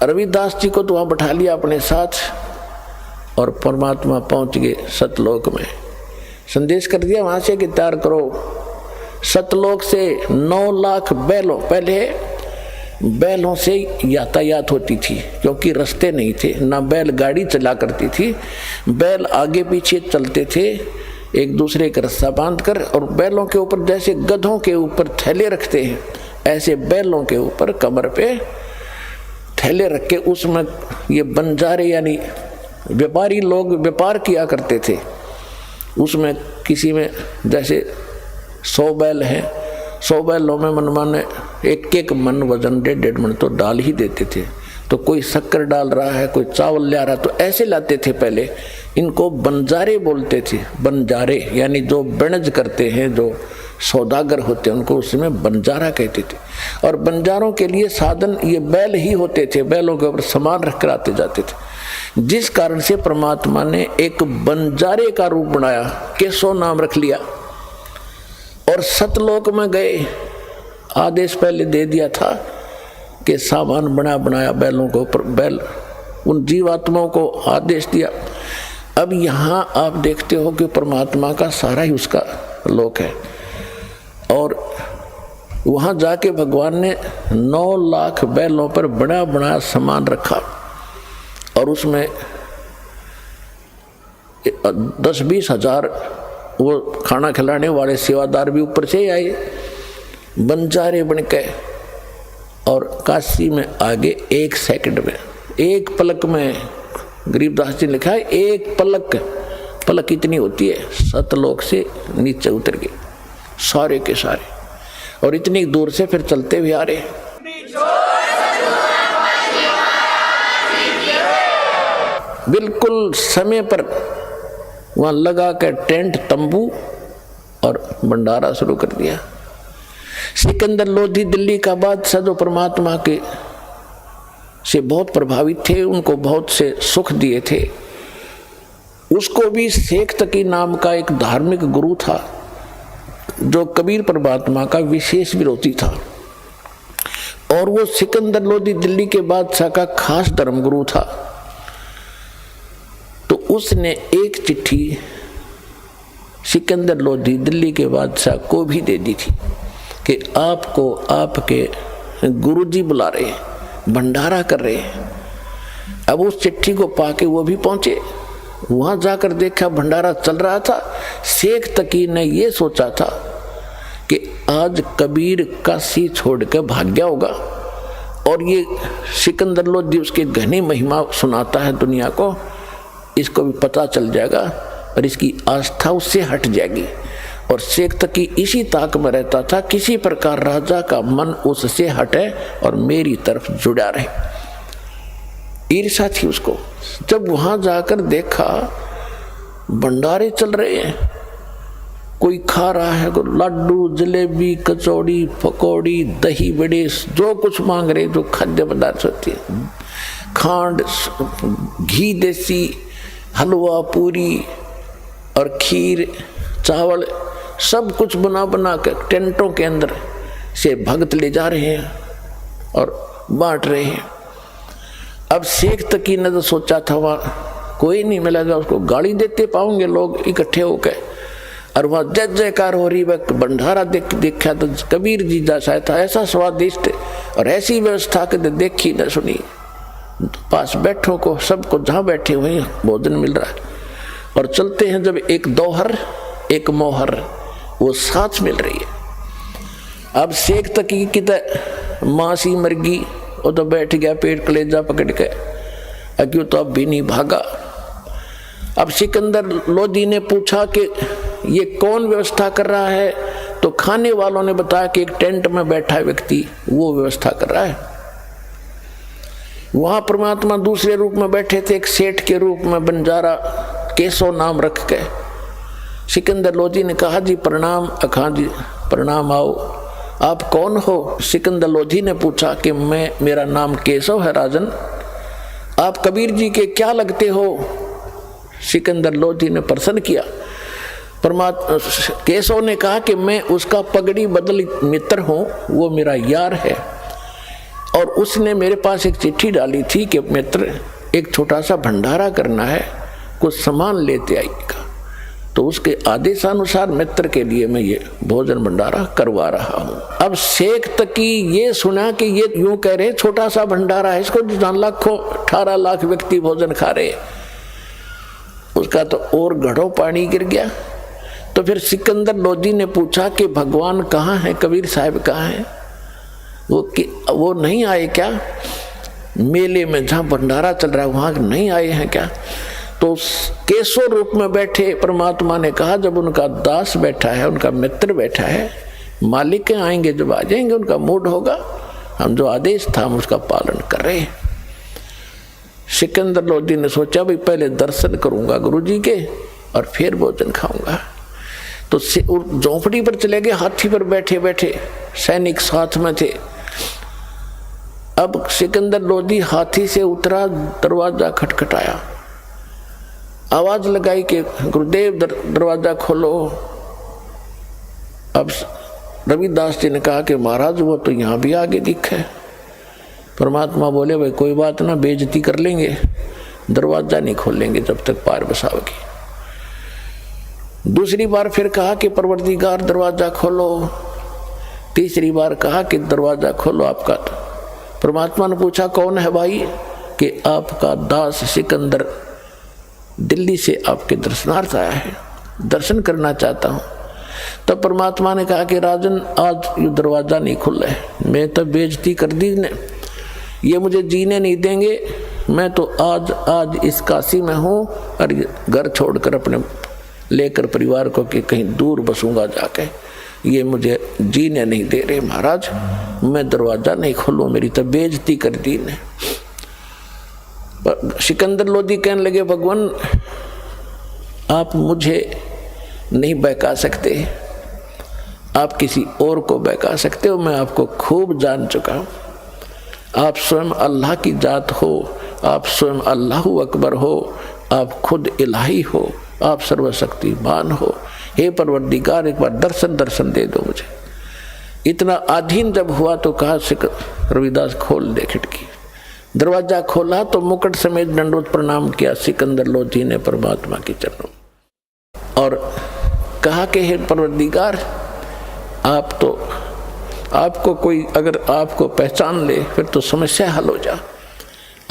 रविदास जी को तो वहाँ बैठा लिया अपने साथ, और परमात्मा पहुँच गए सतलोक में। संदेश कर दिया वहाँ से कि तैयार करो, सतलोक से 9 लाख बैलों, पहले बैलों से यातायात होती थी क्योंकि रास्ते नहीं थे, ना बैल गाड़ी चला करती थी, बैल आगे पीछे चलते थे एक दूसरे का रस्सा बांधकर, और बैलों के ऊपर जैसे गधों के ऊपर थैले रखते हैं, ऐसे बैलों के ऊपर कमर पे थैले रख के उसमें ये बंजारे यानी व्यापारी लोग व्यापार किया करते थे। उसमें किसी में जैसे 100 बैल हैं, 100 बैलों में मनमाने एक मन वजन 1.5 मन तो डाल ही देते थे। तो कोई शक्कर डाल रहा है, कोई चावल ले रहा, तो ऐसे लाते थे पहले। इनको बंजारे बोलते थे, बंजारे यानी जो बनज करते हैं, जो सौदागर होते हैं, उनको उसमें बंजारा कहते थे। और बंजारों के लिए साधन ये बैल ही होते थे, बैलों के ऊपर सामान रख कर आते जाते थे, जिस कारण से परमात्मा ने एक बंजारे का रूप बनाया, केशव नाम रख लिया, और सतलोक में गए। आदेश पहले दे दिया था कि सामान बनाया बैलों के ऊपर, बैल उन जीवात्माओं को आदेश दिया। अब यहाँ आप देखते हो कि परमात्मा का सारा ही उसका लोक है, और वहाँ जाके भगवान ने 9 लाख बैलों पर बड़ा सामान रखा, और उसमें 10-20 हजार वो खाना खिलाने वाले सेवादार भी ऊपर से आए, बंजारे बन के, और काशी में आगे 1 सेकंड में, 1 पलक में गरीबदास जी ने लिखा है, एक पलक इतनी होती है, सतलोक से नीचे उतर गए सारे के सारे, और इतनी दूर से फिर चलते हुए आ रहे। बिल्कुल समय पर वहां लगा कर टेंट तंबू और भंडारा शुरू कर दिया। सिकंदर लोधी दिल्ली का बादशाह जो परमात्मा के से बहुत प्रभावित थे, उनको बहुत से सुख दिए थे, उसको भी शेख तकी नाम का एक धार्मिक गुरु था जो कबीर परमात्मा का विशेष विरोधी था, और वो सिकंदर लोधी दिल्ली के बादशाह का खास धर्मगुरु था। तो उसने एक चिट्ठी सिकंदर लोधी दिल्ली के बादशाह को भी दे दी थी कि आपको आपके गुरुजी बुला रहे हैं, भंडारा कर रहे हैं। अब उस चिट्ठी को पाके वो भी पहुंचे, वहां जाकर देखा भंडारा चल रहा था। शेख तकी ने ये सोचा था कि आज कबीर काशी छोड़ कर भाग गया होगा, और ये सिकंदर लोधी उसके घनी महिमा सुनाता है दुनिया को, इसको भी पता चल जाएगा और इसकी आस्था उससे हट जाएगी। और शेख तकी इसी ताक में रहता था, किसी प्रकार राजा का मन उससे हटे और मेरी तरफ जुड़ा रहे, ईर्ष्या थी उसको। जब वहां जाकर देखा भंडारे चल रहे हैं, कोई खा रहा है, लड्डू जलेबी कचौड़ी पकौड़ी दही बड़े, जो कुछ मांग रहे, जो खाद्य पदार्थ होते हैं, खांड घी देसी हलवा पूरी और खीर चावल, सब कुछ बना बना कर टेंटों के अंदर से भक्त ले जा रहे हैं और बांट रहे हैं। अब शेख तकी ने तो सोचा था वहाँ कोई नहीं मिलेगा, उसको गाली देते पाओगे लोग इकट्ठे होकर, और वहाँ जय जयकार हो रही। वक्त भंडारा देखा तो कबीर जी जैसा था, ऐसा स्वादिष्ट और ऐसी व्यवस्था के देखी न सुनी। पास बैठों को सबको जहाँ बैठे हुए भोजन मिल रहा है, और चलते हैं जब एक दोहर एक मोहर वो साथ मिल रही है। अब शेख तकी की तो मासी मरगी, वो तो बैठ गया पेट कलेजा पकड़ के, क्यों तो अब भी नहीं भागा। अब सिकंदर लोधी ने पूछा कि ये कौन व्यवस्था कर रहा है, तो खाने वालों ने बताया कि एक टेंट में बैठा व्यक्ति वो व्यवस्था कर रहा है। वहां परमात्मा दूसरे रूप में बैठे थे, एक सेठ के रूप में, बंजारा केसो नाम रख के। सिकंदर लोधी ने कहा जी प्रणाम। अखा जी प्रणाम, आओ, आप कौन हो? सिकंदर लोधी ने पूछा कि मेरा नाम केशव है राजन, आप कबीर जी के क्या लगते हो? सिकंदर लोधी ने प्रश्न किया। परमात्मा केशव ने कहा कि मैं उसका पगड़ी बदल मित्र हूं, वो मेरा यार है, और उसने मेरे पास एक चिट्ठी डाली थी कि मित्र एक छोटा सा भंडारा करना है, कुछ सामान लेते आइएगा। तो उसके आदेशानुसार मित्र के लिए मैं ये भोजन भंडारा करवा रहा हूँ। अब शेख तकी ये सुना कि ये यूं कह रहे छोटा सा भंडारा है, इसको 18 लाख व्यक्ति भोजन खा रहे, उसका तो और घड़ों पानी गिर गया। तो फिर सिकंदर लोधी ने पूछा कि भगवान कहाँ है, कबीर साहब कहाँ है? वो नहीं आए क्या मेले में जहाँ भंडारा चल रहा है, वहाँ नहीं आए हैं क्या? तो केशव रूप में बैठे परमात्मा ने कहा जब उनका दास बैठा है, उनका मित्र बैठा है, मालिक आएंगे जब आ जाएंगे, उनका मूड होगा, हम जो आदेश था हम उसका पालन कर रहे हैं। सिकंदर लोधी ने सोचा भाई पहले दर्शन करूंगा गुरुजी के और फिर भोजन खाऊंगा। तो झोंपड़ी पर चले गए, हाथी पर बैठे बैठे, सैनिक साथ में थे। अब सिकंदर लोधी हाथी से उतरा, दरवाजा खटखटाया, आवाज लगाई कि गुरुदेव दरवाजा खोलो। अब रविदास जी ने कहा कि महाराज वो तो यहाँ भी आगे दिखे। परमात्मा बोले भाई कोई बात ना, बेइज्जती कर लेंगे, दरवाजा नहीं खोलेंगे जब तक पार बसाओगे। दूसरी बार फिर कहा कि परवरदिगार दरवाजा खोलो। तीसरी बार कहा कि दरवाजा खोलो आपका। परमात्मा ने पूछा कौन है भाई? कि आपका दास सिकंदर दिल्ली से आपके दर्शनार्थ आया है, दर्शन करना चाहता हूँ। तब परमात्मा ने कहा कि राजन आज ये दरवाज़ा नहीं खुल रहा है, मैं तो बेइज्जती कर दी ने, ये मुझे जीने नहीं देंगे, मैं तो आज इस काशी में हूँ और घर छोड़कर अपने लेकर परिवार को कि कहीं दूर बसूंगा जाके, ये मुझे जीने नहीं दे रहे महाराज, मैं दरवाज़ा नहीं खोलूँ, मेरी तो बेइज्जती कर दी ने। सिकंदर लोधी कहने लगे भगवान आप मुझे नहीं बहका सकते, आप किसी और को बहका सकते हो, मैं आपको खूब जान चुका हूँ। आप स्वयं अल्लाह की जात हो, आप स्वयं अल्लाहु अकबर हो, आप खुद इलाही हो, आप सर्वशक्तिमान हो। हे परवरदिगार एक बार दर्शन दे दो मुझे। इतना अधीन जब हुआ तो कहा रविदास खोल दे खिड़की। दरवाजा खोला तो मुकुट समेत दंडवत प्रणाम किया सिकंदर लोधी ने परमात्मा के चरणों और कहा कि हे परवरदिगार आप तो आपको कोई अगर आपको पहचान ले फिर तो समस्या हल हो जा,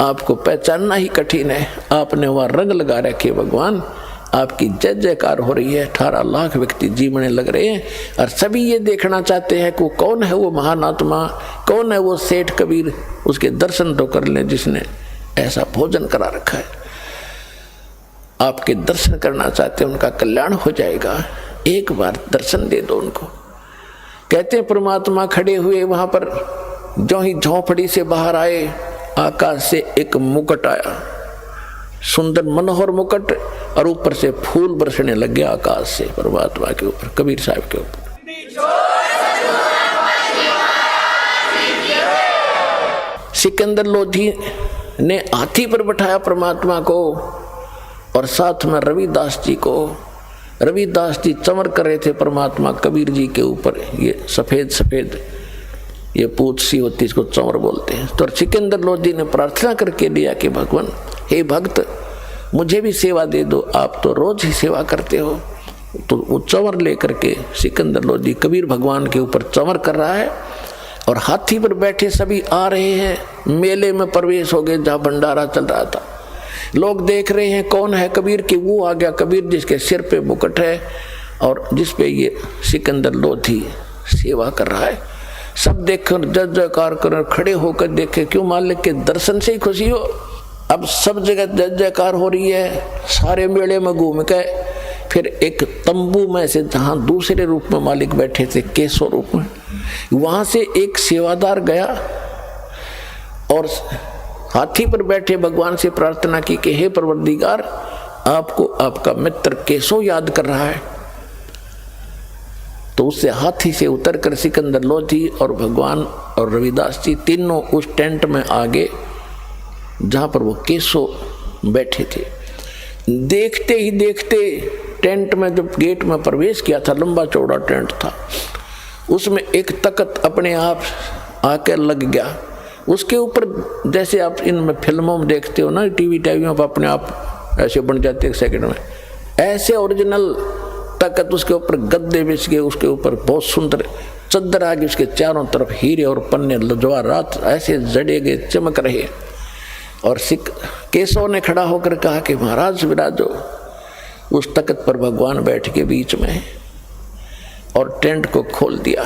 आपको पहचानना ही कठिन है। आपने वहाँ रंग लगा रखे भगवान, आपकी जय जयकार हो रही है, 18 लाख व्यक्ति जीवने लग रहे हैं और सभी ये देखना चाहते हैं कि वो कौन है वो महान आत्मा, कौन है वो सेठ कबीर, उसके दर्शन तो कर लें जिसने ऐसा भोजन करा रखा है। आपके दर्शन करना चाहते हैं, उनका कल्याण हो जाएगा, एक बार दर्शन दे दो उनको। कहते हैं परमात्मा खड़े हुए वहां पर, जो ही झोंपड़ी से बाहर आए आकाश से एक मुकुट आया, सुंदर मनोहर मुकुट, और ऊपर से फूल बरसने लग गया आकाश से परमात्मा के ऊपर, कबीर साहब के ऊपर। सिकंदर लोधी ने हाथी पर बैठाया परमात्मा को और साथ में रविदास जी को। रविदास जी चमर कर रहे थे परमात्मा कबीर जी के ऊपर, ये सफेद सफेद ये पूछ सी होती, इसको चमर बोलते हैं। तो सिकंदर लोधी ने प्रार्थना करके लिया कि भगवान हे भक्त मुझे भी सेवा दे दो, आप तो रोज ही सेवा करते हो। तो वो चंवर लेकर के सिकंदर लोधी कबीर भगवान के ऊपर चंवर कर रहा है और हाथी पर बैठे सभी आ रहे हैं। मेले में प्रवेश हो गए जहाँ भंडारा चल रहा था, लोग देख रहे हैं कौन है कबीर की। वो आ गया कबीर जिसके सिर पे मुकुट है और जिस पे ये सिकंदर लोधी सेवा कर रहा है। सब देखकर जय जयकार कर खड़े होकर देखे, क्यों मालिक के दर्शन से ही खुशी हो। अब सब जगह जय जयकार हो रही है। सारे मेले में घूम के फिर एक तंबू में से जहाँ दूसरे रूप में मालिक बैठे थे केशव रूप में, वहां से एक सेवादार गया और हाथी पर बैठे भगवान से प्रार्थना की कि हे परवरदिगार आपको आपका मित्र केशव याद कर रहा है। तो उससे हाथी से उतरकर सिकंदर लोधी और भगवान और रविदास जी तीनों उस टेंट में आगे जहाँ पर वो केशव बैठे थे। देखते ही देखते टेंट में जब गेट में प्रवेश किया था, लंबा चौड़ा टेंट था, उसमें एक तख्त अपने आप आकर लग गया। उसके ऊपर जैसे आप इनमें फिल्मों में देखते हो ना, टीवी पर अपने आप ऐसे बन जाते एक सेकंड में, ऐसे ओरिजिनल तख्त उसके ऊपर गद्दे बिछ गए, उसके ऊपर बहुत सुंदर चद्दर आ गई, उसके चारों तरफ हीरे और पन्ने लजवारात ऐसे जड़े गए चमक रहे। और केशव ने खड़ा होकर कहा कि महाराज विराजो। उस तख्त पर भगवान बैठ के बीच में और टेंट को खोल दिया।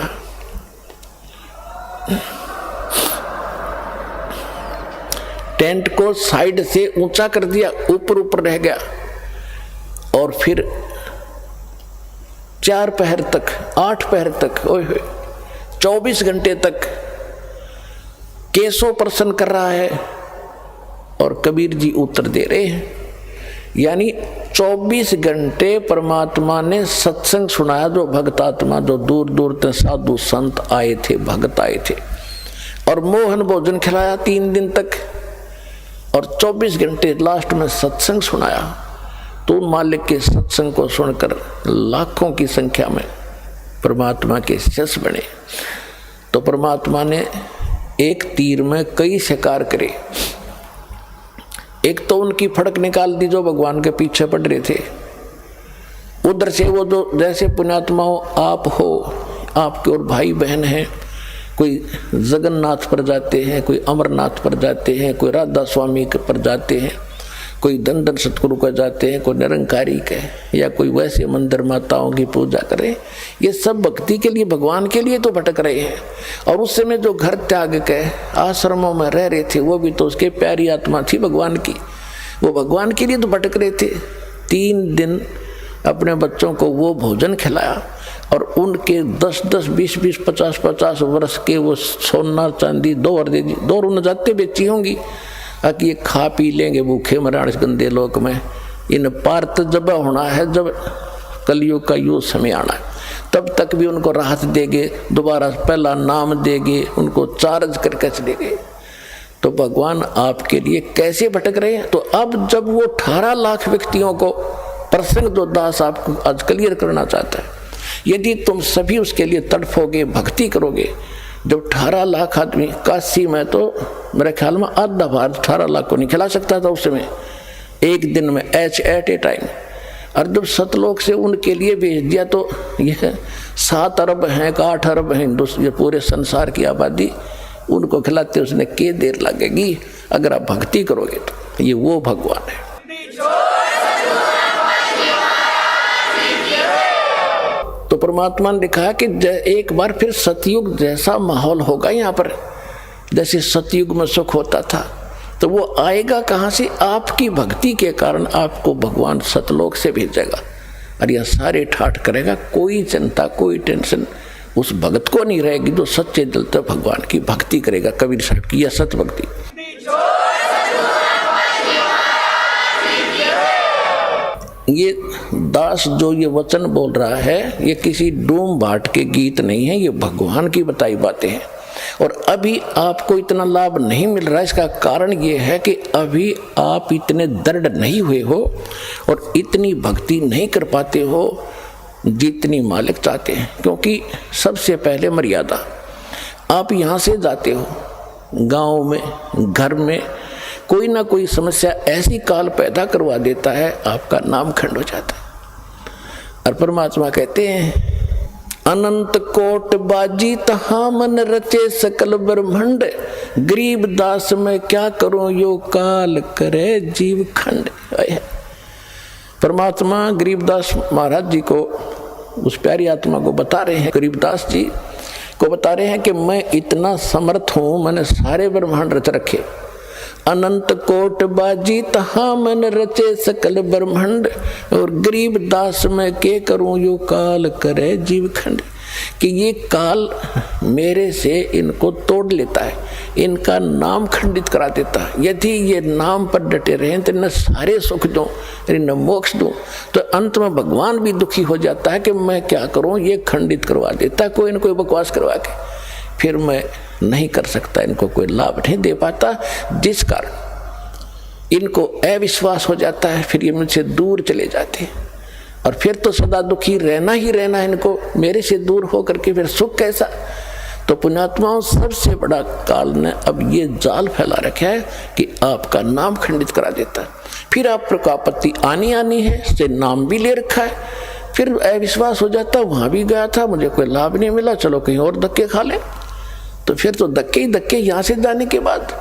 टेंट को साइड से ऊंचा कर दिया, ऊपर ऊपर रह गया। और फिर 4 पहर तक 8 पहर तक 24 घंटे तक केशव प्रसन्न कर रहा है और कबीर जी उत्तर दे रहे हैं। यानी 24 घंटे परमात्मा ने सत्संग सुनाया। जो भक्त आत्मा जो दूर दूर तक साधु संत आए थे, भक्त आए थे, और मोहन भोजन खिलाया 3 दिन तक और 24 घंटे लास्ट में सत्संग सुनाया। तो मालिक के सत्संग को सुनकर लाखों की संख्या में परमात्मा के शिष्य बने। तो परमात्मा ने एक तीर में कई शिकार करे। एक तो उनकी फड़क निकाल दी जो भगवान के पीछे पड़ रहे थे। उधर से वो जो जैसे पुण्यात्मा हो, आप हो, आपके और भाई बहन हैं, कोई जगन्नाथ पर जाते हैं, कोई अमरनाथ पर जाते हैं, कोई राधा स्वामी पर जाते हैं, कोई दंडन सतगुरु को जाते हैं, कोई निरंकारी के, या कोई वैसे मंदिर माताओं की पूजा करे। ये सब भक्ति के लिए, भगवान के लिए तो भटक रहे हैं। और उस समय जो घर त्याग के आश्रमों में रह रहे थे वो भी तो उसके प्यारी आत्मा थी भगवान की, वो भगवान के लिए तो भटक रहे थे। 3 दिन अपने बच्चों को वो भोजन खिलाया और उनके 10-10, 20-20, 50-50 वर्ष के वो सोना चांदी 2 रुन जाते बेची होंगी, कि ये खा पी लेंगे भूखे मराण इस गंदे लोक में। इन पार तो जब होना है, जब कलयुग का यो समय आना है, तब तक भी उनको राहत देंगे, दोबारा पहला नाम देंगे, उनको चार्ज करके चलेंगे। तो भगवान आपके लिए कैसे भटक रहे हैं? तो अब जब वो 18 लाख व्यक्तियों को प्रसंग जो दास आपको आज क्लियर करना चाहता है, यदि तुम सभी उसके लिए तड़फोगे, भक्ति करोगे, जब 18 लाख आदमी, काशी में तो मेरे ख्याल में आधा भारत 18 लाख को नहीं खिला सकता था उस समय, एक दिन में एट ए टाइम। और जब सतलोक से उनके लिए भेज दिया तो यह 7 अरब हैं, 8 अरब हैं ये पूरे संसार की आबादी, उनको खिलाते उसने क्या देर लगेगी अगर आप भक्ति करोगे तो। ये वो भगवान है। तो परमात्मा ने लिखा कि एक बार फिर सतयुग जैसा माहौल होगा यहाँ पर, जैसे सतयुग में सुख होता था। तो वो आएगा कहाँ से? आपकी भक्ति के कारण आपको भगवान सतलोक से भेजेगा और यह सारे ठाठ करेगा। कोई चिंता, कोई टेंशन उस भगत को नहीं रहेगी जो सच्चे दिल से भगवान की भक्ति करेगा। कबीर साहब की यह सत भक्ति। ये दास जो ये वचन बोल रहा है, ये किसी डूम भाट के गीत नहीं है, ये भगवान की बताई बातें हैं। और अभी आपको इतना लाभ नहीं मिल रहा है, इसका कारण ये है कि अभी आप इतने दृढ़ नहीं हुए हो और इतनी भक्ति नहीं कर पाते हो जितनी मालिक चाहते हैं। क्योंकि सबसे पहले मर्यादा, आप यहाँ से जाते हो, गांव में, घर में कोई ना कोई समस्या ऐसी काल पैदा करवा देता है, आपका नाम खंड हो जाता है। और परमात्मा कहते हैं, अनंत कोट बाजी तहाँ मन रचे सकल ब्रह्मंड, गरीब दास में क्या करूं यो काल करे जीव खंड। परमात्मा गरीबदास महाराज जी को, उस प्यारी आत्मा को बता रहे हैं, गरीबदास जी को बता रहे हैं कि मैं इतना समर्थ हूं, मैंने सारे ब्रह्मांड रच रखे। अनंत कोट बाजी तहाँ मन रचे सकल ब्रह्मांड, और गरीब दास में के करूं यो काल करे जीव खंड। कि ये काल मेरे से इनको तोड़ लेता है, इनका नाम खंडित करा देता है। यदि ये नाम पर डटे रहे तो न सारे सुख दूं, न मोक्ष दूं, तो अंत में भगवान भी दुखी हो जाता है कि मैं क्या करूं, ये खंडित करवा देता है कोई न कोई बकवास करवा के, फिर मैं नहीं कर सकता, इनको कोई लाभ नहीं दे पाता, जिस कारण इनको अविश्वास हो जाता है। फिर ये मुझसे दूर चले जाते हैं और फिर तो सदा दुखी रहना ही रहना है इनको, मेरे से दूर हो करके फिर सुख कैसा। तो पुण्यात्माओं, सबसे बड़ा काल ने अब ये जाल फैला रखा है कि आपका नाम खंडित करा देता है। फिर आपको आपत्ति आनी है, से नाम भी ले रखा है, फिर अविश्वास हो जाता, वहां भी गया था, मुझे कोई लाभ नहीं मिला, चलो कहीं और धक्के खा ले। तो फिर तो धक्के ही धक्के यहाँ से जाने के बाद।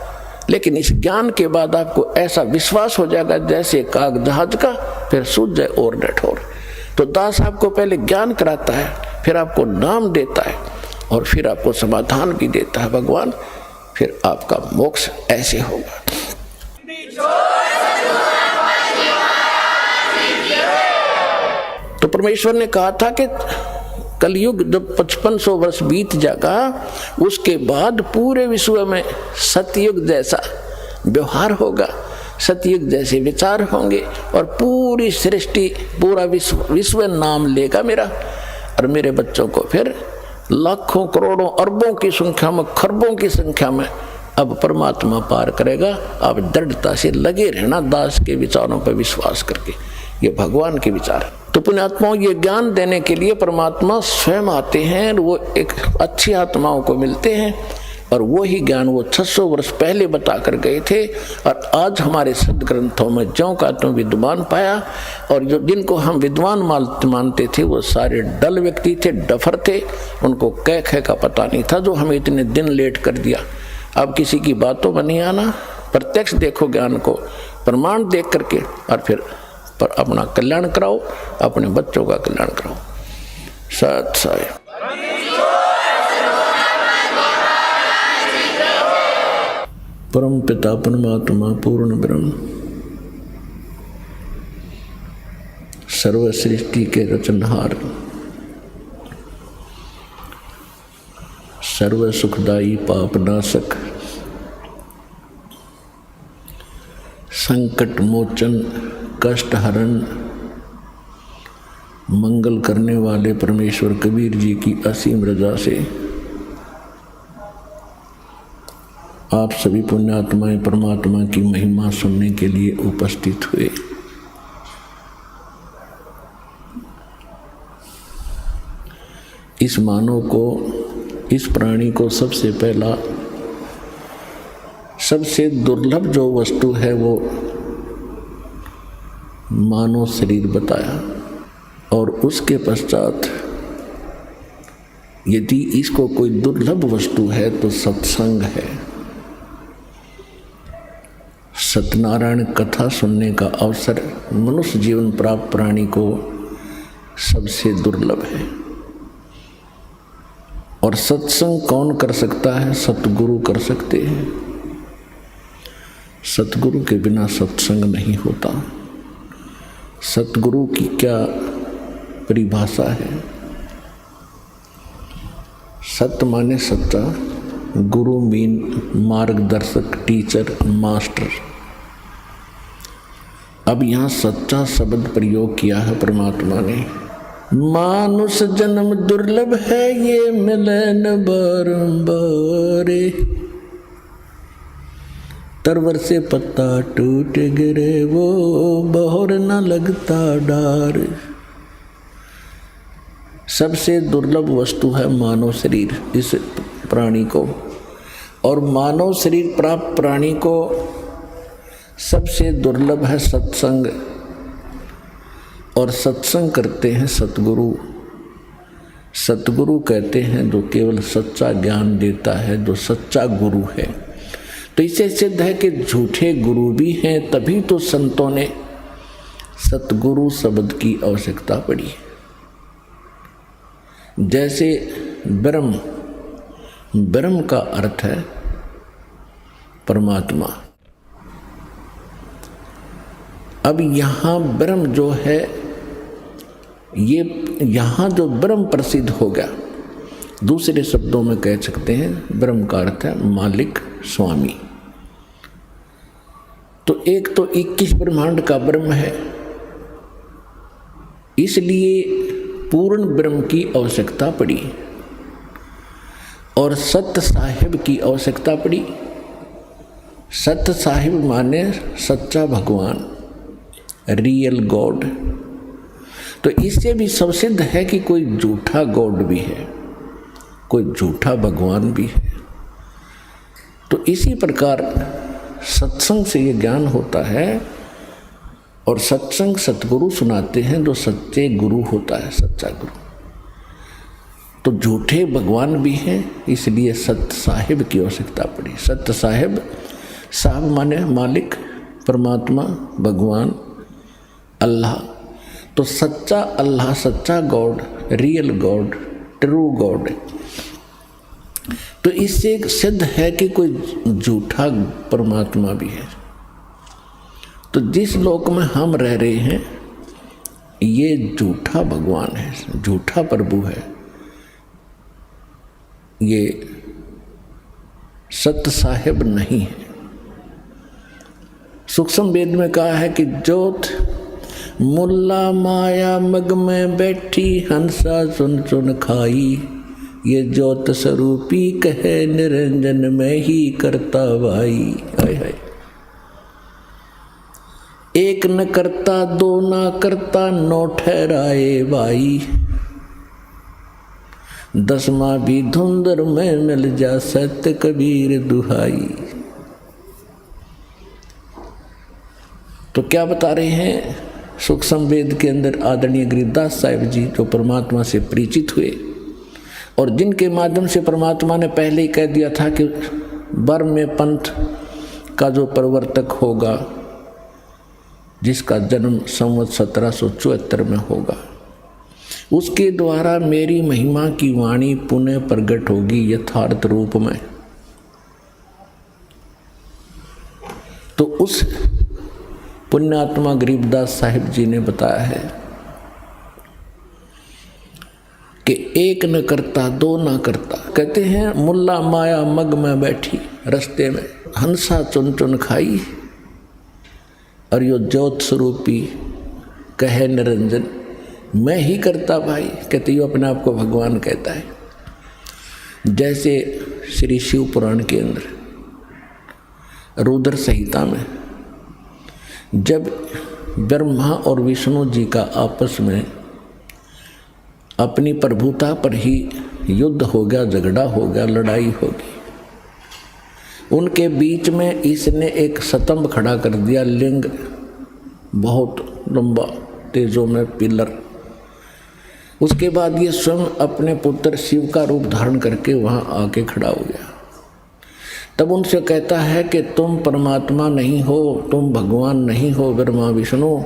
लेकिन इस ज्ञान के बाद आपको ऐसा विश्वास हो जाएगा जैसे काग जहाज का, फिर सूझ जाए और डठोर। तो दास आपको पहले ज्ञान कराता है, फिर आपको नाम देता है और फिर आपको समाधान भी देता है भगवान, फिर आपका मोक्ष ऐसे होगा। तो परमेश्वर ने कहा था कि कलयुग जब 5500 वर्ष बीत जाएगा, उसके बाद पूरे विश्व में सतयुग जैसा व्यवहार होगा, सतयुग जैसे विचार होंगे और पूरी सृष्टि, पूरा विश्व नाम लेगा मेरा। और मेरे बच्चों को फिर लाखों करोड़ों अरबों की संख्या में, खरबों की संख्या में अब परमात्मा पार करेगा। अब दृढ़ता से लगे रहना दास के विचारों पर विश्वास करके, ये भगवान के विचार। तो पुण्यात्माओं, ये ज्ञान देने के लिए परमात्मा स्वयं आते हैं, वो एक अच्छी आत्माओं को मिलते हैं और वो ही ज्ञान वो 600 वर्ष पहले बता कर गए थे। और आज हमारे सदग्रंथों में ज्यों का त्यों विद्वान पाया, और जो जिनको हम विद्वान मानते थे वो सारे डल व्यक्ति थे, डफर थे, उनको कह का पता नहीं था, जो हमें इतने दिन लेट कर दिया। अब किसी की बातों में नहीं आना, प्रत्यक्ष देखो ज्ञान को, प्रमाण देख करके और फिर पर अपना कल्याण कराओ, अपने बच्चों का कल्याण कराओ। सत साहिब। परम पिता परमात्मा पूर्ण ब्रह्म सर्व सृष्टि के रचनहार, सर्व सुखदाई पाप नाशक, संकट मोचन, कष्ट हरण, मंगल करने वाले परमेश्वर कबीर जी की असीम रजा से आप सभी पुण्यात्माएं परमात्मा की महिमा सुनने के लिए उपस्थित हुए। इस मानव को, इस प्राणी को सबसे पहला, सबसे दुर्लभ जो वस्तु है वो मानव शरीर बताया, और उसके पश्चात यदि इसको कोई दुर्लभ वस्तु है तो सत्संग है। सत्यनारायण कथा सुनने का अवसर मनुष्य जीवन प्राप्त प्राणी को सबसे दुर्लभ है। और सत्संग कौन कर सकता है? सतगुरु कर सकते हैं। सतगुरु के बिना सत्संग नहीं होता। सतगुरु की क्या परिभाषा है? सत्य माने सच्चा, गुरु मीन मार्गदर्शक, टीचर, मास्टर। अब यहाँ सच्चा शब्द प्रयोग किया है परमात्मा ने। मानुष जन्म दुर्लभ है, ये मिलन बारंबार, तरवर से पत्ता टूट गिरे वो बहोर न लगता डार। सबसे दुर्लभ वस्तु है मानव शरीर इस प्राणी को, और मानव शरीर प्राप्त प्राणी को सबसे दुर्लभ है सत्संग। और सत्संग करते हैं सतगुरु। सतगुरु कहते हैं जो केवल सच्चा ज्ञान देता है, जो सच्चा गुरु है। तो इससे सिद्ध है कि झूठे गुरु भी हैं, तभी तो संतों ने सतगुरु शब्द की आवश्यकता पड़ी। जैसे ब्रह्म, ब्रह्म का अर्थ है परमात्मा। अब यहाँ ब्रह्म जो है, ये यहाँ जो ब्रह्म प्रसिद्ध हो गया, दूसरे शब्दों में कह सकते हैं ब्रह्म का अर्थ है मालिक, स्वामी। तो एक तो 21 ब्रह्मांड का ब्रह्म है, इसलिए पूर्ण ब्रह्म की आवश्यकता पड़ी और सत्य साहिब की आवश्यकता पड़ी। सत्य साहिब माने सच्चा भगवान, रियल गॉड। तो इससे भी सबसिद्ध है कि कोई झूठा गॉड भी है, कोई झूठा भगवान भी है। तो इसी प्रकार सत्संग से ये ज्ञान होता है, और सत्संग सतगुरु सुनाते हैं जो सच्चे गुरु होता है, सच्चा गुरु। तो झूठे भगवान भी हैं, इसलिए सत्य साहिब की आवश्यकता पड़ी। सत्य साहिब, साहब माने मालिक, परमात्मा, भगवान, अल्लाह। तो सच्चा अल्लाह, सच्चा God, real God, true God. तो इससे सिद्ध है कि कोई झूठा परमात्मा भी है। तो जिस लोक में हम रह रहे हैं, ये झूठा भगवान है, झूठा प्रभु है। ये सत्य साहिब नहीं है। सूक्ष्म वेद में कहा है कि ज्योत मुल्ला माया मग में बैठी, हंसा सुन सुन खाई। ये ज्योत स्वरूपी कहे निरंजन में ही करता भाई। हाय हाय। एक न करता दो ना करता, नौ ठहराए भाई। दसवां भी धुंधर में मिल जा, सत्य कबीर दुहाई। तो क्या बता रहे हैं सूक्ष्म वेद के अंदर आदरणीय गिरिदास साहिब जी, जो परमात्मा से परिचित हुए और जिनके माध्यम से परमात्मा ने पहले ही कह दिया था कि बर्म में पंथ का जो प्रवर्तक होगा जिसका जन्म संवत 1774 में होगा। उसके द्वारा मेरी महिमा की वाणी पुनः प्रकट होगी यथार्थ रूप में। तो उस पुण्यात्मा गरीबदास साहिब जी ने बताया है कि एक न करता दो न करता। कहते हैं मुल्ला माया मग में बैठी रस्ते में हंसा चुन चुन खाई, और यो ज्योत स्वरूपी कहे निरंजन मैं ही करता भाई। कहते यो अपने आप को भगवान कहता है। जैसे श्री शिव पुराण के अंदर रुद्र संहिता में जब ब्रह्मा और विष्णु जी का आपस में अपनी प्रभुता पर ही युद्ध हो गया, झगड़ा हो गया, लड़ाई होगी, उनके बीच में इसने एक स्तंभ खड़ा कर दिया, लिंग बहुत लंबा तेजों में पिलर। उसके बाद ये स्वयं अपने पुत्र शिव का रूप धारण करके वहाँ आके खड़ा हो गया। तब उनसे कहता है कि तुम परमात्मा नहीं हो, तुम भगवान नहीं हो ब्रह्मा विष्णु,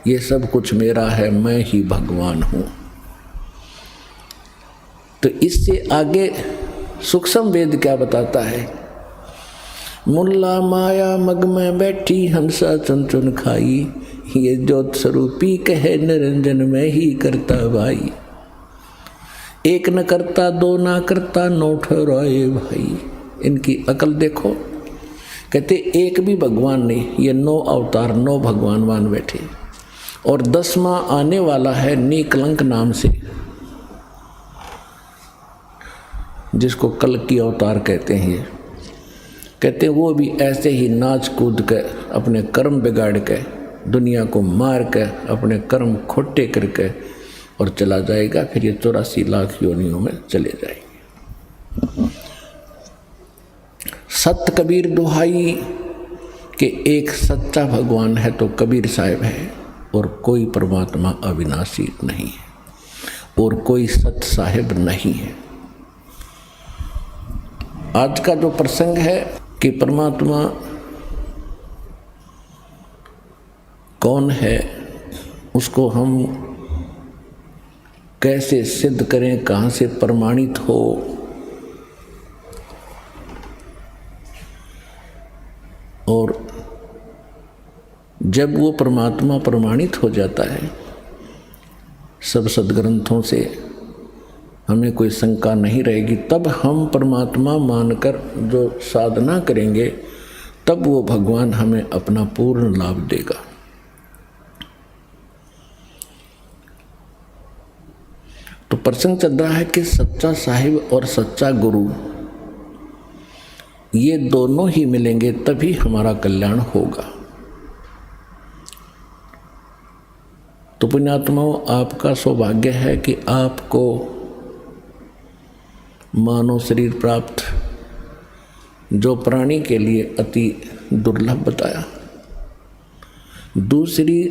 ये सब कुछ मेरा है, मैं ही भगवान हूँ। तो इससे आगे सूक्ष्म वेद क्या बताता है, मुल्ला माया मग में बैठी हंसा चुन चुन खाई, ये ज्योत स्वरूपी कहे निरंजन में ही करता भाई। एक न करता दो ना करता नौ ठहराए भाई। इनकी अकल देखो। कहते एक भी भगवान नहीं, ये 9 अवतार 9 भगवान बैठे, और 10वां आने वाला है नीकलंक नाम से, जिसको कल की अवतार कहते हैं। कहते वो भी ऐसे ही नाच कूद के अपने कर्म बिगाड़ के दुनिया को मार के अपने कर्म खोटे करके और चला जाएगा। फिर ये 84 लाख योनियों में चले जाएंगे। सत्य कबीर दुहाई कि एक सच्चा भगवान है तो कबीर साहिब है, और कोई परमात्मा अविनाशी नहीं है, और कोई सत्य साहिब नहीं है। आज का जो प्रसंग है कि परमात्मा कौन है, उसको हम कैसे सिद्ध करें, कहाँ से प्रमाणित हो, और जब वो परमात्मा प्रमाणित हो जाता है सब सद्ग्रंथों से, हमें कोई शंका नहीं रहेगी, तब हम परमात्मा मानकर जो साधना करेंगे तब वो भगवान हमें अपना पूर्ण लाभ देगा। तो प्रसंग चल रहा है कि सच्चा साहिब और सच्चा गुरु ये दोनों ही मिलेंगे तभी हमारा कल्याण होगा। तो पुण्यात्माओं, आपका सौभाग्य है कि आपको मानव शरीर प्राप्त, जो प्राणी के लिए अति दुर्लभ बताया। दूसरी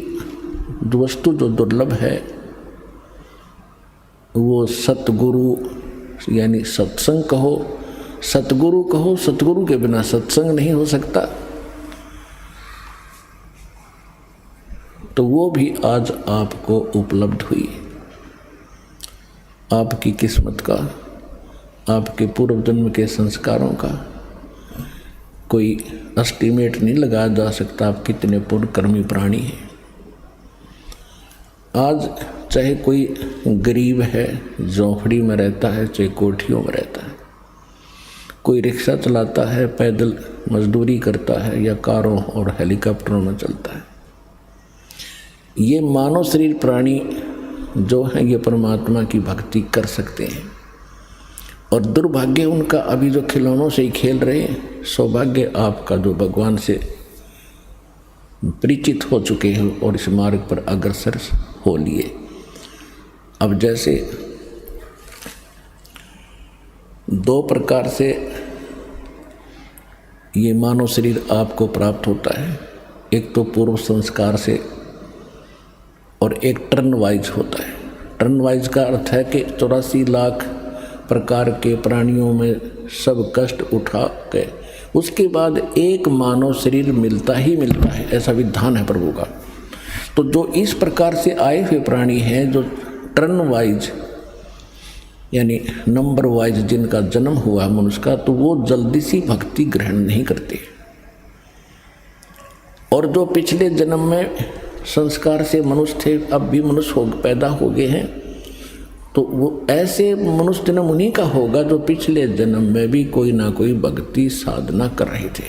वस्तु जो दुर्लभ है वो सतगुरु यानी सत्संग कहो, सतगुरु कहो। सतगुरु के बिना सत्संग नहीं हो सकता। तो वो भी आज आपको उपलब्ध हुई। आपकी किस्मत का, आपके पूर्व जन्म के संस्कारों का कोई एस्टीमेट नहीं लगाया जा सकता। आप कितने पुण्यकर्मी प्राणी हैं। आज चाहे कोई गरीब है, झोंपड़ी में रहता है, चाहे कोठियों में रहता है, कोई रिक्शा चलाता है, पैदल मजदूरी करता है, या कारों और हेलीकॉप्टरों में चलता है, ये मानव शरीर प्राणी जो हैं ये परमात्मा की भक्ति कर सकते हैं। और दुर्भाग्य उनका अभी जो खिलौनों से ही खेल रहे हैं। सौभाग्य आपका जो भगवान से परिचित हो चुके हैं और इस मार्ग पर अग्रसर हो लिए। अब जैसे 2 प्रकार से ये मानव शरीर आपको प्राप्त होता है। एक तो पूर्व संस्कार से, और एक टर्न वाइज होता है। टर्न वाइज का अर्थ है कि 84 लाख प्रकार के प्राणियों में सब कष्ट उठा के उसके बाद एक मानव शरीर मिलता ही मिलता है, ऐसा विधान है प्रभु का। तो जो इस प्रकार से आए हुए प्राणी हैं, जो टर्न वाइज यानी नंबर वाइज जिनका जन्म हुआ मनुष्य का, तो वो जल्दी सी भक्ति ग्रहण नहीं करते। और जो पिछले जन्म में संस्कार से मनुष्य थे, अब भी मनुष्य पैदा हो गए हैं, तो वो ऐसे मनुष्य जन्म उन्हीं का होगा जो पिछले जन्म में भी कोई ना कोई भक्ति साधना कर रहे थे।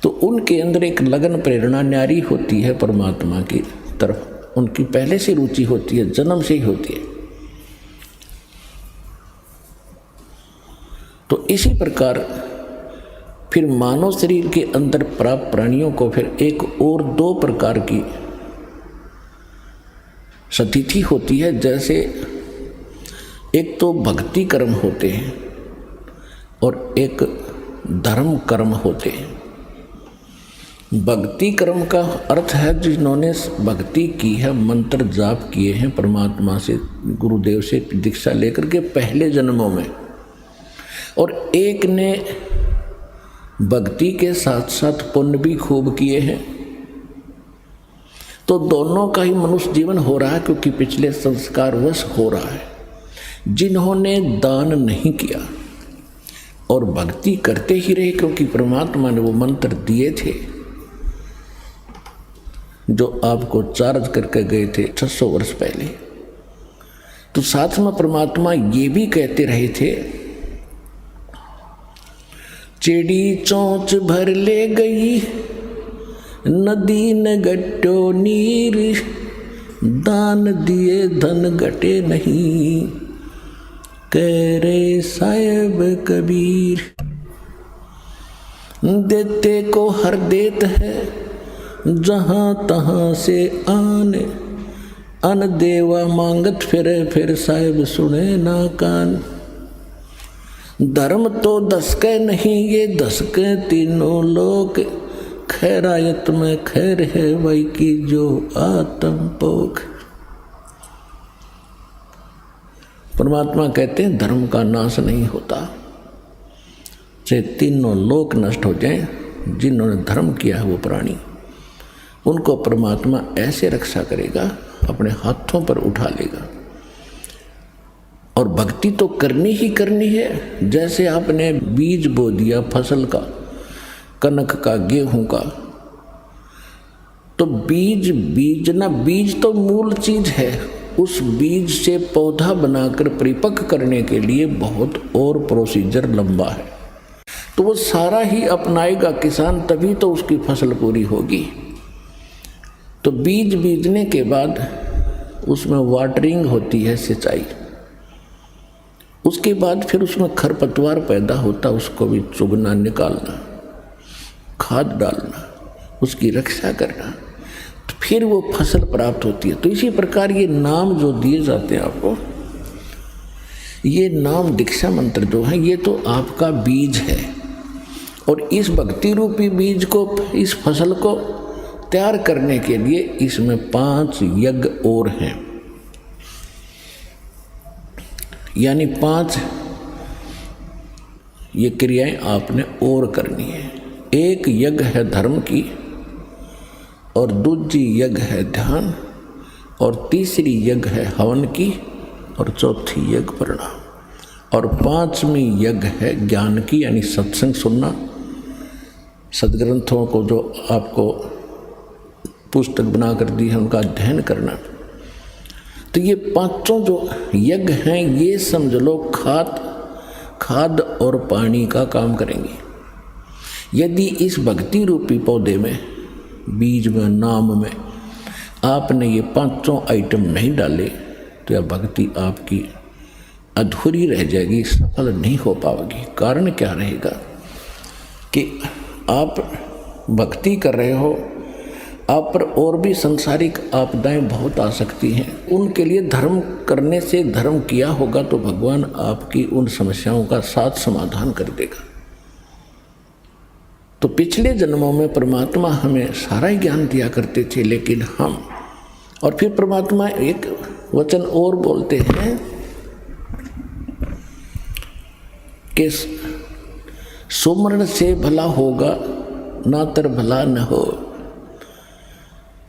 तो उनके अंदर एक लगन प्रेरणा न्यारी होती है परमात्मा की तरफ, उनकी पहले से रुचि होती है, जन्म से ही होती है। तो इसी प्रकार फिर मानव शरीर के अंदर प्राप्त प्राणियों को फिर एक और दो प्रकार की स्थिति होती है। जैसे एक तो भक्ति कर्म होते हैं और एक धर्म कर्म होते हैं। भक्ति कर्म का अर्थ है जिन्होंने भक्ति की है, मंत्र जाप किए हैं परमात्मा से, गुरुदेव से दीक्षा लेकर के पहले जन्मों में, और एक ने भक्ति के साथ साथ पुण्य भी खूब किए हैं। तो दोनों का ही मनुष्य जीवन हो रहा है, क्योंकि पिछले संस्कार वश हो रहा है। जिन्होंने दान नहीं किया और भक्ति करते ही रहे, क्योंकि परमात्मा ने वो मंत्र दिए थे जो आपको चार्ज करके गए थे 600 वर्ष पहले, तो साथ में परमात्मा ये भी कहते रहे थे, चिड़ी चोंच भर ले गई नदी न गट्टो नीर, दान दिए धन घटे नहीं, कह रे साहेब कबीर। देते को हर देत है जहाँ तहाँ से आने, अन देवा मांगत फिर साहेब सुने ना कान। धर्म तो दसके नहीं ये दसके तीनों लोग, खैरायत में खैर है वही की जो आत्म पोख। परमात्मा कहते हैं धर्म का नाश नहीं होता, चाहे तीनों लोक नष्ट हो जाएं, जिन्होंने धर्म किया है वो प्राणी, उनको परमात्मा ऐसे रक्षा करेगा, अपने हाथों पर उठा लेगा। और भक्ति तो करनी ही करनी है। जैसे आपने बीज बो दिया फसल का, कनक का, गेहूं का, तो बीज तो मूल चीज है। उस बीज से पौधा बनाकर परिपक्व करने के लिए बहुत और प्रोसीजर लंबा है, तो वो सारा ही अपनाएगा किसान, तभी तो उसकी फसल पूरी होगी। तो बीज बीजने के बाद उसमें वाटरिंग होती है, सिंचाई, उसके बाद फिर उसमें खरपतवार पैदा होता, उसको भी चुगना, निकालना, खाद डालना, उसकी रक्षा करना, तो फिर वो फसल प्राप्त होती है। तो इसी प्रकार ये नाम जो दिए जाते हैं आपको, ये नाम दीक्षा मंत्र जो है, ये तो आपका बीज है। और इस भक्ति रूपी बीज को, इस फसल को तैयार करने के लिए इसमें 5 यज्ञ और हैं, यानी 5 ये क्रियाएं आपने और करनी है। एक यज्ञ है धर्म की, और दूसरी यज्ञ है ध्यान, और तीसरी यज्ञ है हवन की, और चौथी यज्ञ प्रणाम, और 5वीं यज्ञ है ज्ञान की, यानी सत्संग सुनना, सदग्रंथों को जो आपको पुस्तक बना कर दी है उनका अध्ययन करना। तो ये 5 जो यज्ञ हैं, ये समझ लो खाद और पानी का काम करेंगे। यदि इस भक्ति रूपी पौधे में, बीज में, नाम में आपने ये 5 आइटम नहीं डाले, तो यह भक्ति आपकी अधूरी रह जाएगी, सफल नहीं हो पाएगी। कारण क्या रहेगा कि आप भक्ति कर रहे हो, आप पर और भी सांसारिक आपदाएं बहुत आ सकती हैं, उनके लिए धर्म करने से, धर्म किया होगा तो भगवान आपकी उन समस्याओं का साथ समाधान कर देगा। तो पिछले जन्मों में परमात्मा हमें सारा ही ज्ञान दिया करते थे, लेकिन हम, और फिर परमात्मा एक वचन और बोलते हैं कि सुमरण से भला होगा, ना तर भला न हो।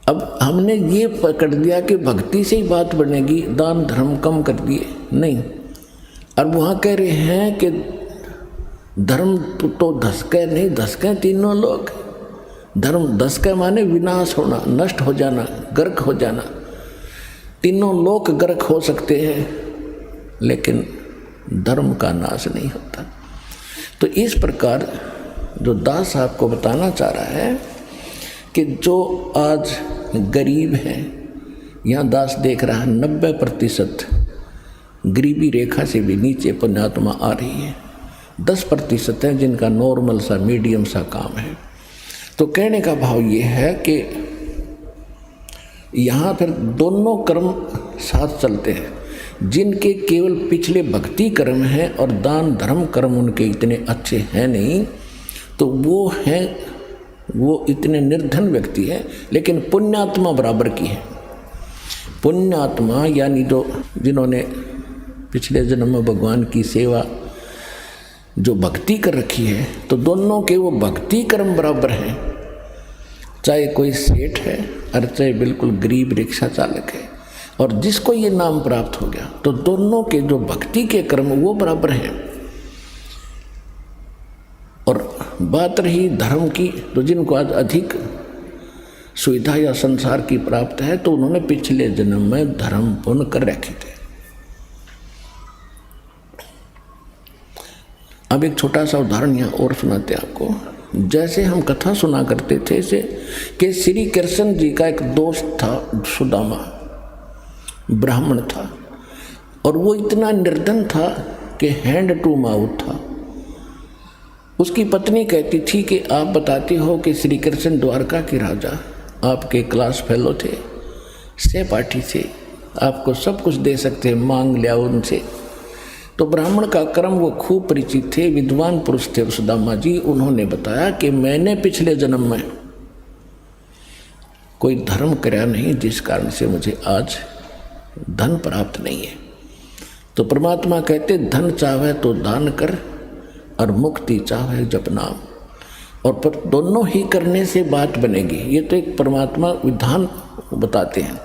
अब हमने ये पकड़ दिया कि भक्ति से ही बात बनेगी, दान धर्म कम कर दिए, नहीं। और वहाँ कह रहे हैं कि धर्म तो धसके नहीं, धसके तीनों लोग। धर्म धसके माने विनाश होना, नष्ट हो जाना, गर्क हो जाना। तीनों लोग गर्क हो सकते हैं, लेकिन धर्म का नाश नहीं होता। तो इस प्रकार जो दास आपको बताना चाह रहा है कि जो आज गरीब हैं, यहाँ दास देख रहा है 90% गरीबी रेखा से भी नीचे पुण्यात्मा आ रही है, 10% है जिनका नॉर्मल सा मीडियम सा काम है। तो कहने का भाव ये है कि यहाँ फिर दोनों कर्म साथ चलते हैं। जिनके केवल पिछले भक्ति कर्म हैं और दान धर्म कर्म उनके इतने अच्छे हैं नहीं, तो वो इतने निर्धन व्यक्ति है, लेकिन पुण्यात्मा बराबर की है। पुण्यात्मा यानी जिन्होंने पिछले जन्म में भगवान की सेवा जो भक्ति कर रखी है, तो दोनों के वो भक्ति कर्म बराबर हैं। चाहे कोई सेठ है और चाहे बिल्कुल गरीब रिक्शा चालक है, और जिसको ये नाम प्राप्त हो गया, तो दोनों के जो भक्ति के कर्म वो बराबर हैं। और बात रही धर्म की, तो जिनको आज अधिक सुविधा या संसार की प्राप्त है, तो उन्होंने पिछले जन्म में धर्म पुण्य कर रखे थे। अब एक छोटा सा उदाहरण यहाँ और सुनाते आपको। जैसे हम कथा सुना करते थे से कि श्री कृष्ण जी का एक दोस्त था, सुदामा, ब्राह्मण था, और वो इतना निर्धन था कि हैंड टू माउथ था। उसकी पत्नी कहती थी कि आप बताते हो कि श्री कृष्ण द्वारका के राजा आपके क्लास फेलो थे, सहपाठी थे, आपको सब कुछ दे सकते, मांग लिया उनसे। तो ब्राह्मण का कर्म वो खूब परिचित थे, विद्वान पुरुष थे सुदामा जी। उन्होंने बताया कि मैंने पिछले जन्म में कोई धर्म कराया नहीं, जिस कारण से मुझे आज धन प्राप्त नहीं है। तो परमात्मा कहते धन चाहे तो दान कर और मुक्ति चाहे जप नाम, और पर दोनों ही करने से बात बनेगी। ये तो एक परमात्मा विधान बताते हैं।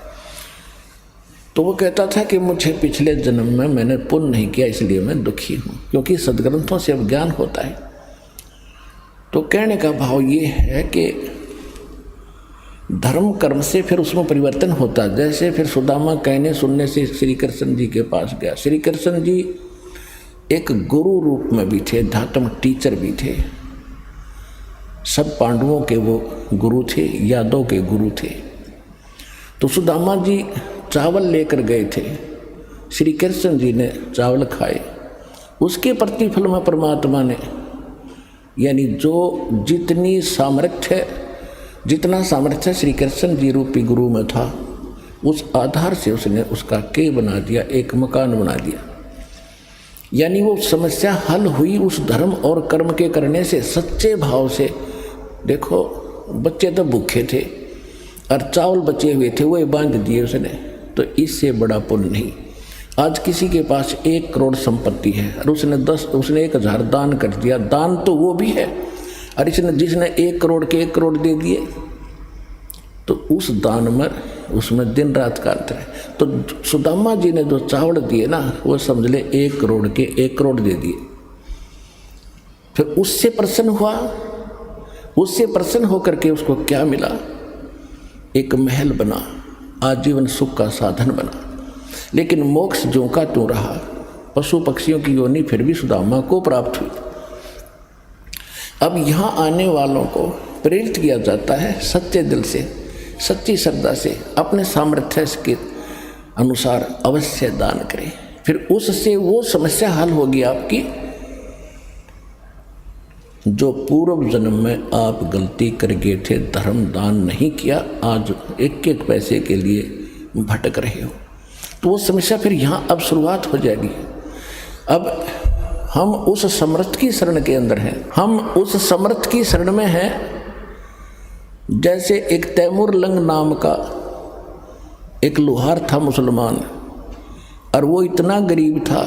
तो वो कहता था कि मुझे पिछले जन्म में मैंने पुण्य नहीं किया, इसलिए मैं दुखी हूँ, क्योंकि सद्ग्रंथों से अब ज्ञान होता है। तो कहने का भाव ये है कि धर्म कर्म से फिर उसमें परिवर्तन होता। जैसे फिर सुदामा कहने सुनने से श्री कृष्ण जी के पास गया। श्री कृष्ण जी एक गुरु रूप में भी थे, अध्यात्म टीचर भी थे। सब पांडवों के वो गुरु थे, यादव के गुरु थे। तो सुदामा जी चावल लेकर गए थे, श्री कृष्ण जी ने चावल खाए। उसके प्रतिफल में परमात्मा ने, यानी जो जितना सामर्थ्य श्री कृष्ण जी रूपी गुरु में था, उस आधार से उसने उसका के बना दिया, एक मकान बना दिया। यानी वो समस्या हल हुई उस धर्म और कर्म के करने से, सच्चे भाव से। देखो बच्चे तो भूखे थे और चावल बचे हुए थे, वो बांध दिए उसने, तो इससे बड़ा पुण्य नहीं। आज किसी के पास 1 करोड़ संपत्ति है और उसने 1000 दान कर दिया, दान तो वो भी है, और जिसने 1 करोड़ के 1 करोड़ दे दिए, तो उस दान में उसमें दिन रात का अंतर है। तो सुदामा जी ने जो चावल दिए ना, वो समझ ले 1 करोड़ के 1 करोड़ दे दिए। फिर उससे प्रसन्न हुआ, उससे प्रसन्न होकर के उसको क्या मिला? एक महल बना, आजीवन सुख का साधन बना। लेकिन मोक्ष ज्यों का त्यों रहा, पशु पक्षियों की योनि फिर भी सुदामा को प्राप्त हुई। अब यहाँ आने वालों को प्रेरित किया जाता है सच्चे दिल से, सच्ची श्रद्धा से, अपने सामर्थ्य के अनुसार अवश्य दान करें। फिर उससे वो समस्या हल होगी आपकी जो पूर्व जन्म में आप गलती कर गए थे, धर्म दान नहीं किया, आज 1-1 पैसे के लिए भटक रहे हो। तो वो समस्या फिर यहाँ अब शुरुआत हो जाएगी। अब हम उस समर्थ की शरण के अंदर हैं, हम उस समर्थ की शरण में हैं। जैसे एक तैमूर लंग नाम का एक लोहार था मुसलमान, और वो इतना गरीब था,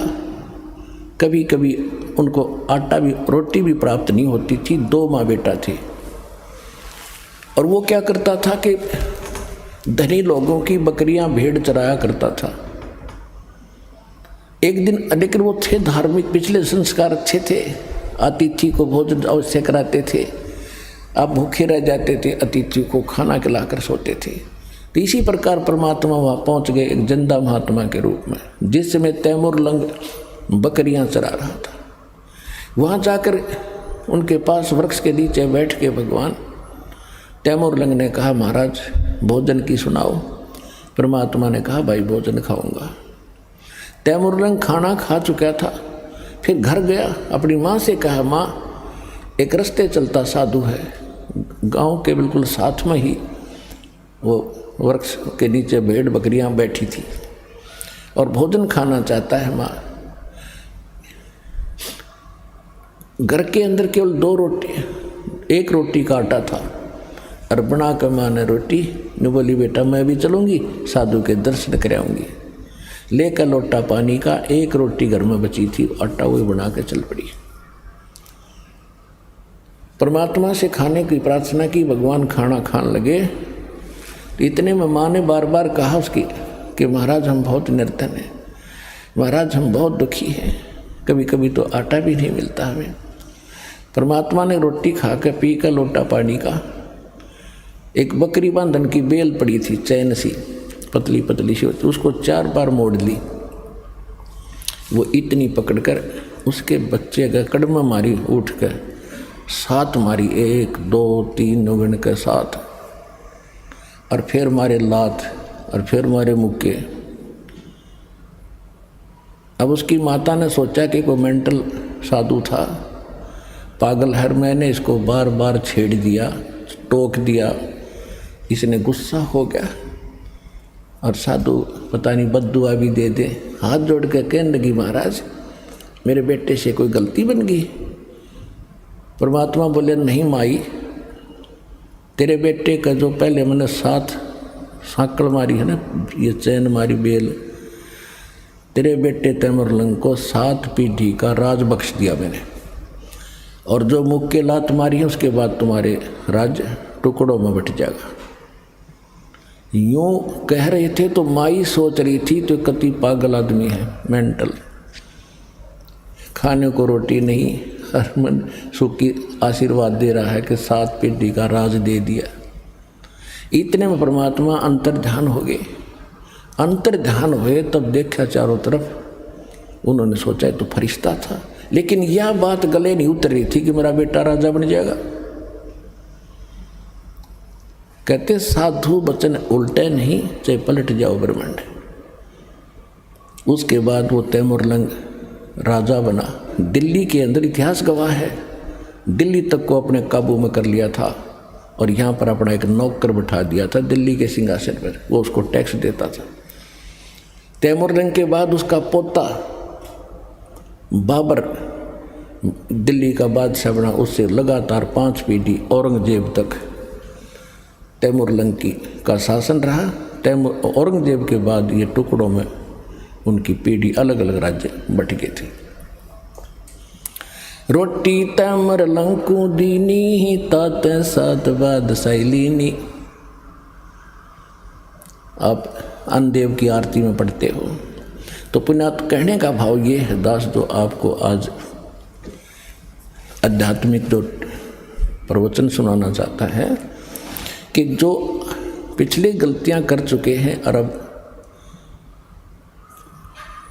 कभी कभी उनको आटा भी रोटी भी प्राप्त नहीं होती थी। 2 माँ बेटा थे, और वो क्या करता था कि धनी लोगों की बकरियां भेड़ चराया करता था। एक दिन लेकिन वो थे धार्मिक, पिछले संस्कार अच्छे थे, अतिथि को भोजन अवश्य कराते थे, आप भूखे रह जाते थे, अतिथि को खाना खिलाकर सोते थे। तो इसी प्रकार परमात्मा वहाँ पहुँच गए एक जिंदा महात्मा के रूप में, जिसमें तैमूर लंग बकरियां चरा रहा था। वहाँ जाकर उनके पास वृक्ष के नीचे बैठ के भगवान तैमूर लंग ने कहा, महाराज भोजन की सुनाओ। परमात्मा ने कहा, भाई भोजन खाऊंगा। तैमूर लंग खाना खा चुका था, फिर घर गया, अपनी माँ से कहा, माँ एक रास्ते चलता साधु है, गांव के बिल्कुल साथ में ही वो वृक्ष के नीचे भेड़ बकरियां बैठी थी और भोजन खाना चाहता है। माँ घर के अंदर केवल 2 रोटी, 1 रोटी का आटा था और बना कर माँ ने रोटी ने बोली, बेटा मैं भी चलूँगी, साधु के दर्शन कर आऊँगी। लेकर लोटा पानी का, 1 रोटी घर में बची थी, आटा वही बना के चल पड़ी। परमात्मा से खाने की प्रार्थना की, भगवान खाना खाने लगे। इतने में माँ ने बार बार कहा उसकी कि महाराज हम बहुत निर्धन हैं, महाराज हम बहुत दुखी हैं, कभी कभी तो आटा भी नहीं मिलता हमें। परमात्मा ने रोटी खा के पी कर लोटा पानी का, एक बकरी बांधन की बेल पड़ी थी, चैन सी पतली पतली सी होती, उसको 4 बार मोड़ ली। वो इतनी पकड़कर उसके बच्चे का कड़मा मारी, उठ कर 7 मारी, 1 2 3 गिन के 7, और फिर मारे लात और फिर मारे मुक्के। अब उसकी माता ने सोचा कि कोई मेंटल साधु था, पागल है, मैंने इसको बार बार छेड़ दिया, टोक दिया, इसने गुस्सा हो गया और साधु पता नहीं बद्दुआ भी दे दे। हाथ जोड़ के कहने लगी, महाराज मेरे बेटे से कोई गलती बन गई। परमात्मा बोले, नहीं माई, तेरे बेटे का जो पहले मैंने 7 सांकड़ मारी है ना, ये चैन मारी बेल, तेरे बेटे तैमूर लंग को 7 पीढ़ी का राज बख्श दिया मैंने, और जो मुक्के लात मारी है उसके बाद तुम्हारे राज्य टुकड़ों में बट जाएगा। यूं कह रहे थे तो माई सोच रही थी तो कति पागल आदमी है, मेंटल, खाने को रोटी नहीं, हर मन सुखी आशीर्वाद दे रहा है कि 7 पीढ़ी का राज दे दिया। इतने में परमात्मा अंतर्ध्यान हो गए। अंतर्ध्यान हुए तब देखा चारों तरफ, उन्होंने सोचा तो फरिश्ता था, लेकिन यह बात गले नहीं उतर रही थी कि मेरा बेटा राजा बन जाएगा। कहते साधु वचन उल्टे नहीं, चाहे पलट जाओ ब्रह्मांड। उसके बाद वो तैमूर लंग राजा बना। दिल्ली के अंदर इतिहास गवाह है, दिल्ली तक को अपने काबू में कर लिया था और यहाँ पर अपना एक नौकर बैठा दिया था दिल्ली के सिंहासन पर, वो उसको टैक्स देता था। तैमूर लंग के बाद उसका पोता बाबर दिल्ली का बादशाह बना, उससे लगातार 5 पीढ़ी औरंगजेब तक तैमूर लंग का शासन रहा। औरंगजेब के बाद ये टुकड़ों में उनकी पीढ़ी अलग अलग राज्य बट गए थे। रोटी तैमूर लंग को दीनी, तात सात बाद सैलीनी। आप अन्नदेव की आरती में पढ़ते हो तो पुण्यात कहने का भाव ये है, दास जो आपको आज आध्यात्मिक जो प्रवचन सुनाना चाहता है कि जो पिछले गलतियां कर चुके हैं और अब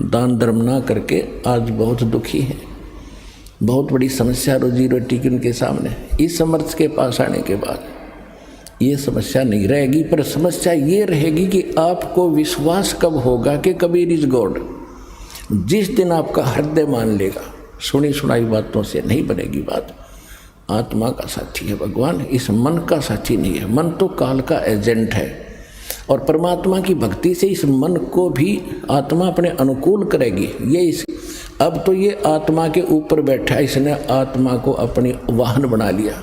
दान धर्म ना करके आज बहुत दुखी हैं, बहुत बड़ी समस्या रोजी रोटी की उनके सामने, इस समर्थ के पास आने के बाद ये समस्या नहीं रहेगी। पर समस्या ये रहेगी कि आपको विश्वास कब होगा कि कबीर इज गॉड। जिस दिन आपका हृदय मान लेगा, सुनी सुनाई बातों से नहीं बनेगी बात। आत्मा का साथी है भगवान, इस मन का साथी नहीं है। मन तो काल का एजेंट है और परमात्मा की भक्ति से इस मन को भी आत्मा अपने अनुकूल करेगी। अब तो ये आत्मा के ऊपर बैठा है, इसने आत्मा को अपनी वाहन बना लिया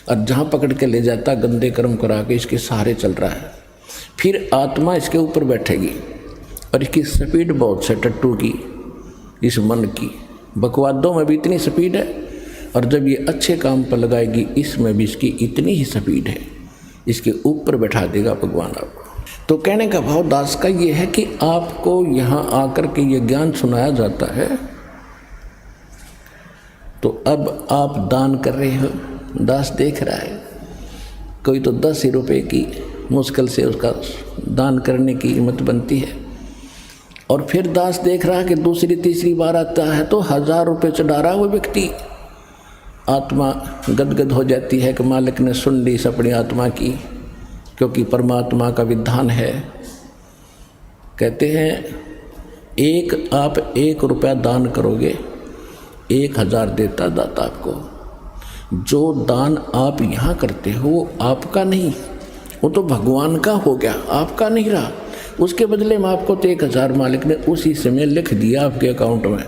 और जहाँ पकड़ के ले जाता गंदे कर्म करा के इसके सहारे चल रहा है। फिर आत्मा इसके ऊपर बैठेगी और इसकी स्पीड बहुत है टट्टू की, इस मन की। बकवादों में भी इतनी स्पीड है और जब ये अच्छे काम पर लगाएगी इसमें भी इसकी इतनी ही स्पीड है, इसके ऊपर बैठा देगा भगवान आपको। तो कहने का भाव दास का ये है कि आपको यहाँ आकर के ये ज्ञान सुनाया जाता है, तो अब आप दान कर रहे हो, दास देख रहा है, कोई तो 10 ही रुपये की मुश्किल से उसका दान करने की हिम्मत बनती है, और फिर दास देख रहा है कि दूसरी तीसरी बार आता है तो 1000 रुपये चढ़ा रहा वो व्यक्ति। आत्मा गदगद हो जाती है कि मालिक ने सुन ली इस अपनी आत्मा की, क्योंकि परमात्मा का विधान है। कहते हैं आप 1 रुपया दान करोगे 1000 देता दाता आपको। जो दान आप यहाँ करते हो वो आपका नहीं, वो तो भगवान का हो गया, आपका नहीं रहा। उसके बदले में आपको तो 1000 मालिक ने उसी समय लिख दिया आपके अकाउंट में,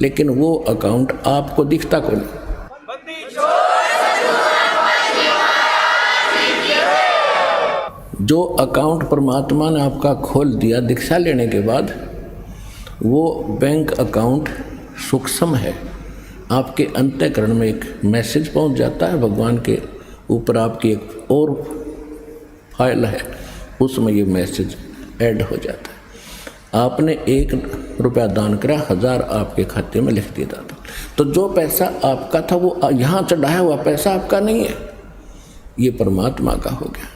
लेकिन वो अकाउंट आपको दिखता को नहीं। जो अकाउंट परमात्मा ने आपका खोल दिया दीक्षा लेने के बाद, वो बैंक अकाउंट सूक्ष्म है। आपके अंतःकरण में एक मैसेज पहुंच जाता है, भगवान के ऊपर आपकी एक और फाइल है, उसमें ये मैसेज ऐड हो जाता है। आपने 1 रुपया दान करा, 1000 आपके खाते में लिख दिया था। तो जो पैसा आपका था वो यहाँ चढ़ाया हुआ पैसा आपका नहीं है, ये परमात्मा का हो गया।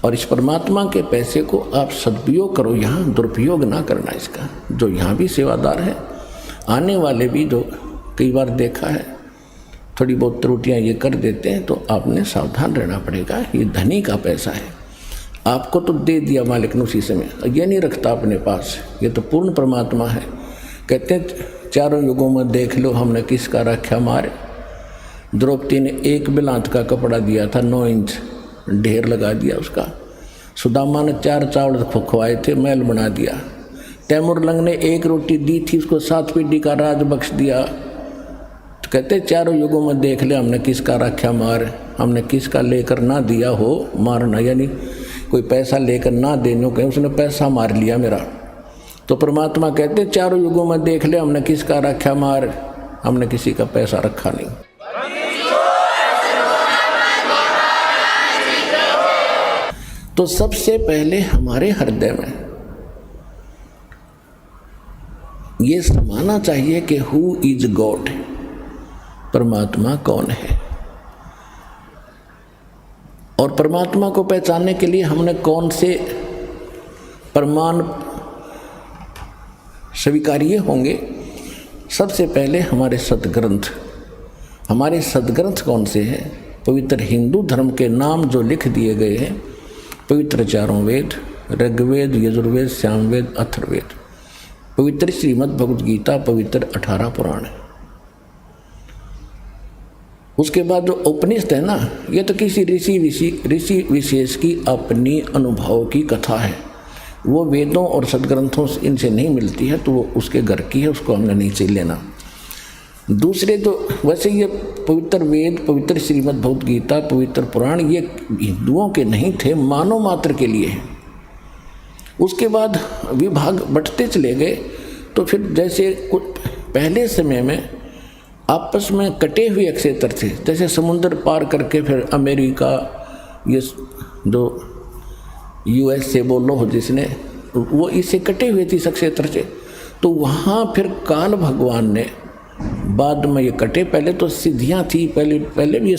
और इस परमात्मा के पैसे को आप सदुपयोग करो, यहाँ दुरुपयोग ना करना इसका। जो यहाँ भी सेवादार है, आने वाले भी जो कई बार देखा है थोड़ी बहुत त्रुटियाँ ये कर देते हैं, तो आपने सावधान रहना पड़ेगा। ये धनी का पैसा है, आपको तो दे दिया मालिक ने उसी समय, ये नहीं रखता अपने पास, ये तो पूर्ण परमात्मा है। कहते हैं 4 युगों में देख लो हमने किसका रखा मारे। द्रौपदी ने 1 बिलांत का कपड़ा दिया था, 9 इंच ढेर लगा दिया उसका। सुदामा ने 4 चावल खुआए थे, महल बना दिया। तैमुरलंग ने 1 रोटी दी थी, उसको 7 पीढ़ी का राज बख्श दिया। तो कहते 4 युगों में देख ले हमने किसका रखा मार, हमने किसका लेकर ना दिया हो मारना, यानी कोई पैसा लेकर ना देने कहीं उसने पैसा मार लिया मेरा। तो परमात्मा कहते 4 युगों में देख ले हमने किसका रखा मार, हमने किसी का पैसा रखा नहीं। तो सबसे पहले हमारे हृदय में ये समाना चाहिए कि हु इज गॉड, परमात्मा कौन है। और परमात्मा को पहचानने के लिए हमने कौन से प्रमाण स्वीकार्य होंगे। सबसे पहले हमारे सदग्रंथ। हमारे सदग्रंथ कौन से हैं? पवित्र हिंदू धर्म के नाम जो लिख दिए गए हैं, पवित्र 4 वेद, ऋग्वेद, यजुर्वेद, सामवेद, अथर्ववेद, पवित्र श्रीमद् भगवद गीता, पवित्र 18 पुराण। उसके बाद जो उपनिषद है ना, ये तो किसी ऋषि विशेष की अपनी अनुभव की कथा है। वो वेदों और सदग्रंथों से इनसे नहीं मिलती है, तो वो उसके घर की है, उसको हमने नहीं से लेना। दूसरे तो वैसे ये पवित्र वेद, पवित्र श्रीमद् भगवद गीता, पवित्र पुराण ये हिंदुओं के नहीं थे, मानव मात्र के लिए हैं। उसके बाद विभाग बंटते चले गए, तो फिर जैसे कुछ पहले समय में आपस में कटे हुए क्षेत्र थे, जैसे समुद्र पार करके फिर अमेरिका, ये जो US से बोलो हो जिसने, वो इससे कटे हुए थी क्षेत्र से। तो वहाँ फिर काल भगवान ने बाद में ये कटे, पहले तो सिद्धियाँ थी, पहले भी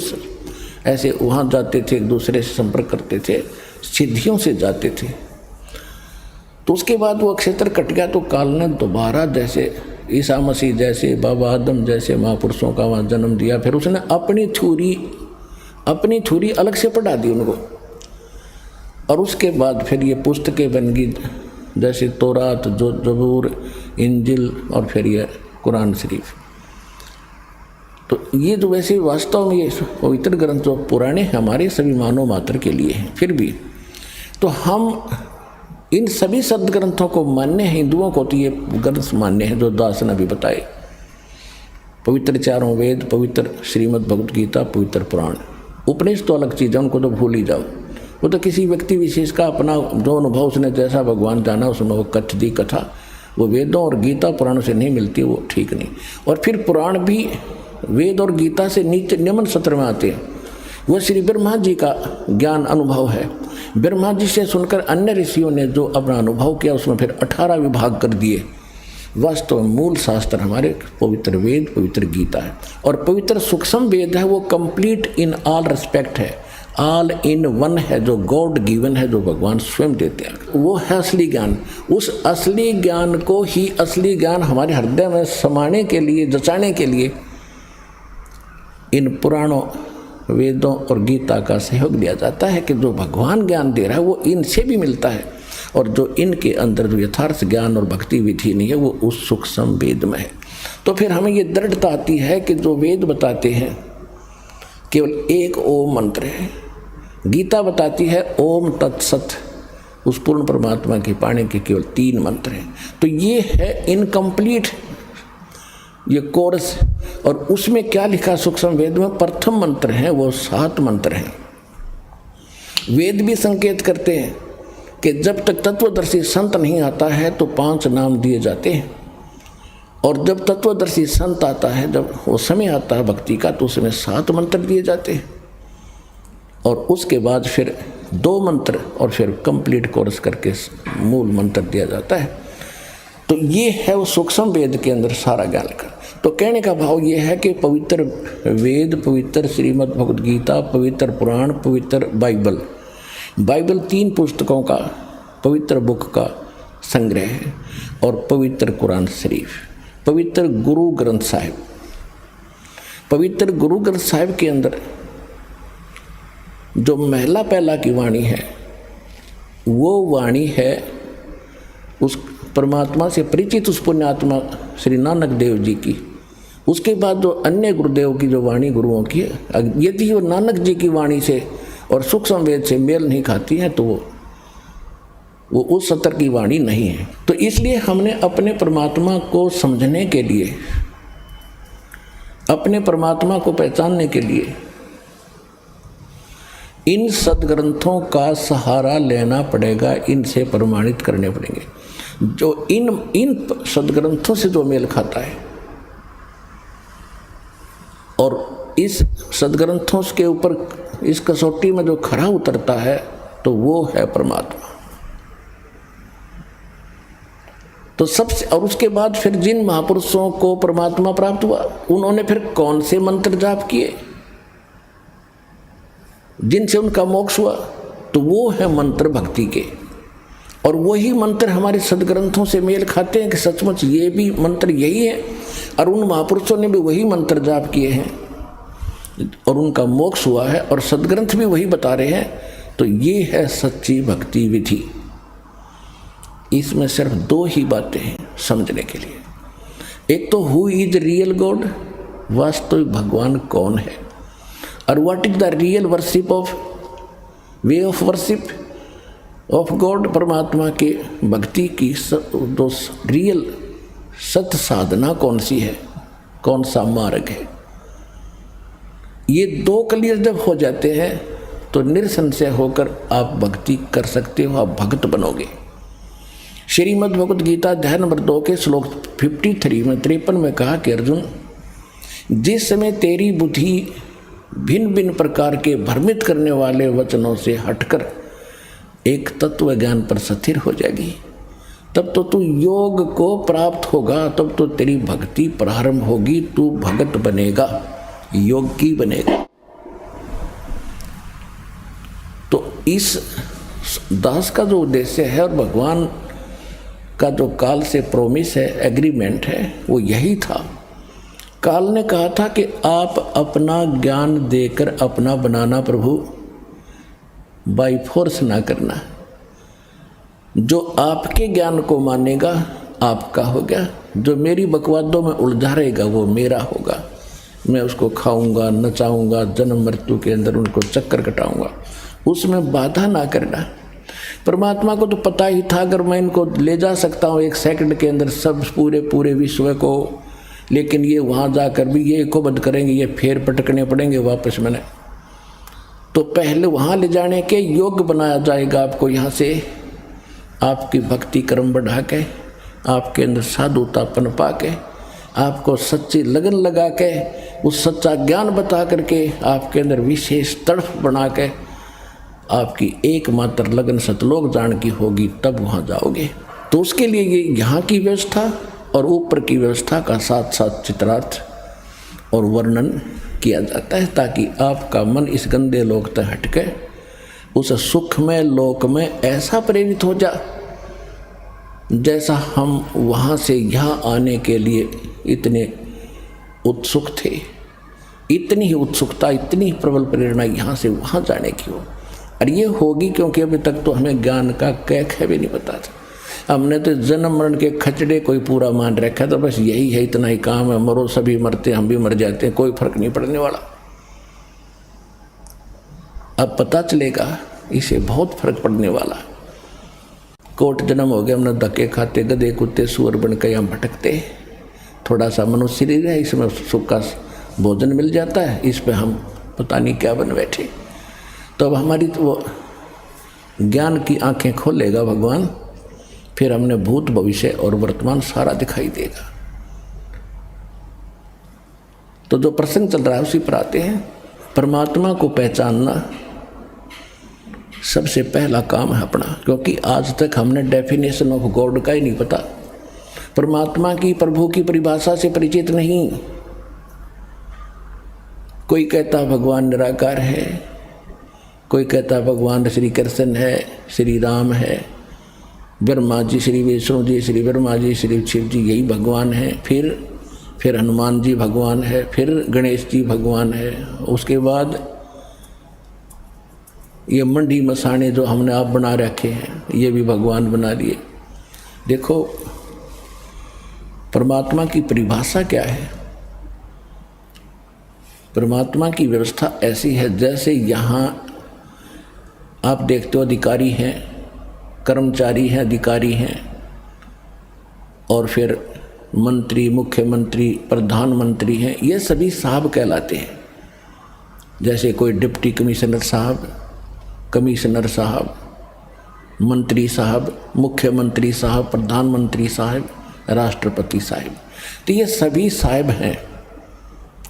ऐसे वहाँ जाते थे, एक दूसरे से संपर्क करते थे, सिद्धियों से जाते थे। तो उसके बाद वो क्षेत्र कट गया, तो काल ने दोबारा जैसे ईसा मसीह जैसे, बाबा आदम जैसे महापुरुषों का वहाँ जन्म दिया, फिर उसने अपनी थूरी अलग से पढ़ा दी उनको। और उसके बाद फिर ये पुस्तकें बन गई, जैसे तौरात, जबूर, इंजिल और फिर ये कुरान शरीफ। तो ये जो वैसे वास्तव में ये पवित्र ग्रंथ जो पुराने हमारे सभी मानव मात्र के लिए हैं, फिर भी तो हम इन सभी सदग्रंथों को मान्य हैं। हिंदुओं को तो ये ग्रंथ मान्य हैं जो दास ने अभी बताए, पवित्र 4 वेद, पवित्र श्रीमद् भगवद गीता, पवित्र पुराण। उपनिषद तो अलग चीज़ है, उनको तो भूल ही जाओ। वो तो किसी व्यक्ति विशेष का अपना जो अनुभव उसने जैसा भगवान जाना उसमें वो कथ दी कथा, वो वेदों और गीता पुराणों से नहीं मिलती, वो ठीक नहीं। और फिर पुराण भी वेद और गीता से नीचे निम्न सत्र में आते हैं। वह श्री ब्रह्मा जी का ज्ञान अनुभव है, ब्रह्मा जी से सुनकर अन्य ऋषियों ने जो अपना अनुभव किया उसमें फिर 18 विभाग कर दिए। वास्तव में मूल शास्त्र हमारे पवित्र वेद, पवित्र गीता है। और पवित्र सूक्ष्म वेद है वो कंप्लीट इन ऑल रिस्पेक्ट है, ऑल इन वन है, जो गॉड गिवन है, जो भगवान स्वयं देते हैं। वो है असली ज्ञान। उस असली ज्ञान को ही असली ज्ञान हमारे हृदय में समाने के लिए, जचाने के लिए इन पुराणों, वेदों और गीता का सहयोग लिया जाता है कि जो भगवान ज्ञान दे रहा है वो इनसे भी मिलता है, और जो इनके अंदर जो यथार्थ ज्ञान और भक्ति विधि नहीं है वो उस सूक्ष्म वेद में है। तो फिर हमें ये दृढ़ता आती है कि जो वेद बताते हैं केवल एक ओम मंत्र है, गीता बताती है ओम तत्सत, उस पूर्ण परमात्मा के पाने के केवल 3 मंत्र हैं। तो ये है इनकम्प्लीट ये कोर्स। और उसमें क्या लिखा सूक्ष्म वेद में? प्रथम मंत्र है वो 7 मंत्र हैं। वेद भी संकेत करते हैं कि जब तक तत्वदर्शी संत नहीं आता है तो 5 नाम दिए जाते हैं, और जब तत्वदर्शी संत आता है, जब वो समय आता है भक्ति का, तो उसमें 7 मंत्र दिए जाते हैं, और उसके बाद फिर 2 मंत्र और फिर कंप्लीट कोर्स करके मूल मंत्र दिया जाता है। तो ये है वो सूक्ष्म वेद के अंदर सारा ज्ञान का। तो कहने का भाव ये है कि पवित्र वेद, पवित्र श्रीमद् भगवद गीता, पवित्र पुराण, पवित्र बाइबल, बाइबल 3 पुस्तकों का पवित्र बुक का संग्रह है, और पवित्र कुरान शरीफ, पवित्र गुरु ग्रंथ साहिब। पवित्र गुरु ग्रंथ साहिब के अंदर जो महला पहला की वाणी है वो वाणी है उस परमात्मा से परिचित उस पुण्यात्मा श्री नानक देव जी की। उसके बाद जो अन्य गुरुदेव की जो वाणी गुरुओं की है, यदि वो नानक जी की वाणी से और सूक्ष्म वेद से मेल नहीं खाती है तो वो उस सतर की वाणी नहीं है। तो इसलिए हमने अपने परमात्मा को समझने के लिए, अपने परमात्मा को पहचानने के लिए इन सदग्रंथों का सहारा लेना पड़ेगा, इनसे प्रमाणित करने पड़ेंगे। जो इन सदग्रंथों से जो मेल खाता है और इस सदग्रंथों के ऊपर इस कसौटी में जो खरा उतरता है तो वो है परमात्मा। तो सबसे, और उसके बाद फिर जिन महापुरुषों को परमात्मा प्राप्त हुआ उन्होंने फिर कौन से मंत्र जाप किए जिनसे उनका मोक्ष हुआ, तो वो है मंत्र भक्ति के। और वही मंत्र हमारे सदग्रंथों से मेल खाते हैं कि सचमुच ये भी मंत्र यही है, और उन महापुरुषों ने भी वही मंत्र जाप किए हैं और उनका मोक्ष हुआ है, और सदग्रंथ भी वही बता रहे हैं। तो ये है सच्ची भक्ति विधि। इसमें सिर्फ 2 ही बातें हैं समझने के लिए। एक तो हु इज रियल गॉड, वास्तविक भगवान कौन है, और what is the real worship of way of worship of God, परमात्मा के भक्ति की जो रियल सत्य साधना कौन सी है, कौन सा मार्ग है। ये 2 क्लियर जब हो जाते हैं तो निरसंशय होकर आप भक्ति कर सकते हो, आप भक्त बनोगे। श्रीमद् भगवद गीता अध्याय नंबर 2 के श्लोक 53 में 53 में कहा कि अर्जुन, जिस समय तेरी बुद्धि भिन्न भिन्न प्रकार के भ्रमित करने वाले वचनों से हटकर एक तत्व ज्ञान पर स्थिर हो जाएगी, तब तो तू योग को प्राप्त होगा, तब तो तेरी भक्ति प्रारंभ होगी, तू भगत बनेगा, योगी बनेगा। तो इस दास का जो उद्देश्य है और भगवान का जो काल से प्रोमिस है, एग्रीमेंट है, वो यही था। काल ने कहा था कि आप अपना ज्ञान देकर अपना बनाना प्रभु, बाई फोर्स ना करना। जो आपके ज्ञान को मानेगा आपका हो गया, जो मेरी बकवादों में उलझा रहेगा वो मेरा होगा। मैं उसको खाऊंगा, नचाऊंगा, जन्म मृत्यु के अंदर उनको चक्कर कटाऊंगा, उसमें बाधा ना करना। परमात्मा को तो पता ही था अगर मैं इनको ले जा सकता हूँ 1 सेकंड के अंदर सब पूरे विश्व को, लेकिन ये वहाँ जाकर भी ये को बंद करेंगे, ये फेर पटकने पड़ेंगे वापस मैंने। तो पहले वहाँ ले जाने के योग्य बनाया जाएगा आपको, यहाँ से आपकी भक्ति कर्म बढ़ा के, आपके अंदर साधुतापन पा के, आपको सच्ची लगन लगा के, उस सच्चा ज्ञान बता करके आपके अंदर विशेष तड़फ बना के आपकी एकमात्र लगन सतलोक जान की होगी, तब वहाँ जाओगे। तो उसके लिए ये यहाँ की व्यवस्था और ऊपर की व्यवस्था का साथ साथ चित्रार्थ और वर्णन किया जाता है, ताकि आपका मन इस गंदे लोक से हटके उस सुखमय लोक में ऐसा प्रेरित हो जा जैसा हम वहाँ से यहाँ आने के लिए इतने उत्सुक थे। इतनी ही उत्सुकता, इतनी ही प्रबल प्रेरणा यहाँ से वहाँ जाने की हो। और ये होगी क्योंकि अभी तक तो हमें ज्ञान का कैख है भी नहीं पता था। हमने तो जन्म मरण के खचड़े कोई पूरा मान रखा था, बस यही है, इतना ही काम है, मरो सभी मरते हम भी मर जाते हैं, कोई फर्क नहीं पड़ने वाला। अब पता चलेगा इसे बहुत फर्क पड़ने वाला। कोट जन्म हो गया, हमने धक्के खाते, गधे कुत्ते सुअर बन के यहाँ भटकते। थोड़ा सा मनुष्य शरीर है, इसमें सुख का भोजन मिल जाता है, इस पे हम पता नहीं क्या बन बैठे। तो अब हमारी तो वो ज्ञान की आंखें खोलेगा भगवान, फिर हमने भूत भविष्य और वर्तमान सारा दिखाई देगा। तो जो प्रसंग चल रहा है उसी पर आते हैं। परमात्मा को पहचानना सबसे पहला काम है अपना, क्योंकि आज तक हमने डेफिनेशन ऑफ गॉड का ही नहीं पता। परमात्मा की, प्रभु की परिभाषा से परिचित नहीं। कोई कहता भगवान निराकार है, कोई कहता भगवान श्री कृष्ण है, श्री राम है, ब्रह्मा जी, श्री विष्णु जी, श्री ब्रह्मा जी, श्री शिव जी यही भगवान है। फिर हनुमान जी भगवान है, फिर गणेश जी भगवान है। उसके बाद ये मंडी मसाने जो हमने आप बना रखे हैं, ये भी भगवान बना दिए। देखो परमात्मा की परिभाषा क्या है। परमात्मा की व्यवस्था ऐसी है जैसे यहाँ आप देखते हो अधिकारी हैं, कर्मचारी हैं, अधिकारी हैं, और फिर मंत्री, मुख्यमंत्री, प्रधानमंत्री हैं, ये सभी साहब कहलाते हैं। जैसे कोई डिप्टी कमिश्नर साहब, कमिश्नर साहब, मंत्री साहब, मुख्यमंत्री साहब, प्रधानमंत्री साहब, राष्ट्रपति साहब, तो ये सभी साहब हैं।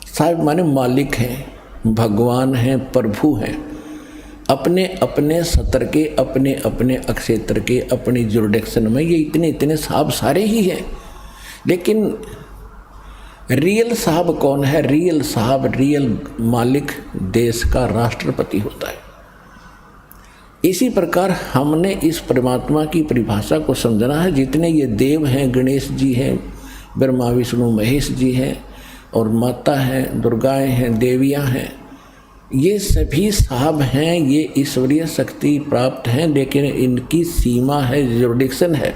साहब माने मालिक हैं, भगवान हैं, प्रभु हैं। अपने अपने सत्र के, अपने अपने अक्षेत्र के, अपनी जुरिडिक्शन में ये इतने इतने साहब सारे ही हैं। लेकिन रियल साहब कौन है? रियल साहब, रियल मालिक देश का राष्ट्रपति होता है। इसी प्रकार हमने इस परमात्मा की परिभाषा को समझना है। जितने ये देव हैं, गणेश जी हैं, ब्रह्मा विष्णु महेश जी हैं, और माता हैं, दुर्गाएं हैं, देवियां हैं, ये सभी साहब हैं, ये ईश्वरीय शक्ति प्राप्त हैं, लेकिन इनकी सीमा है, जुरिडिक्शन है।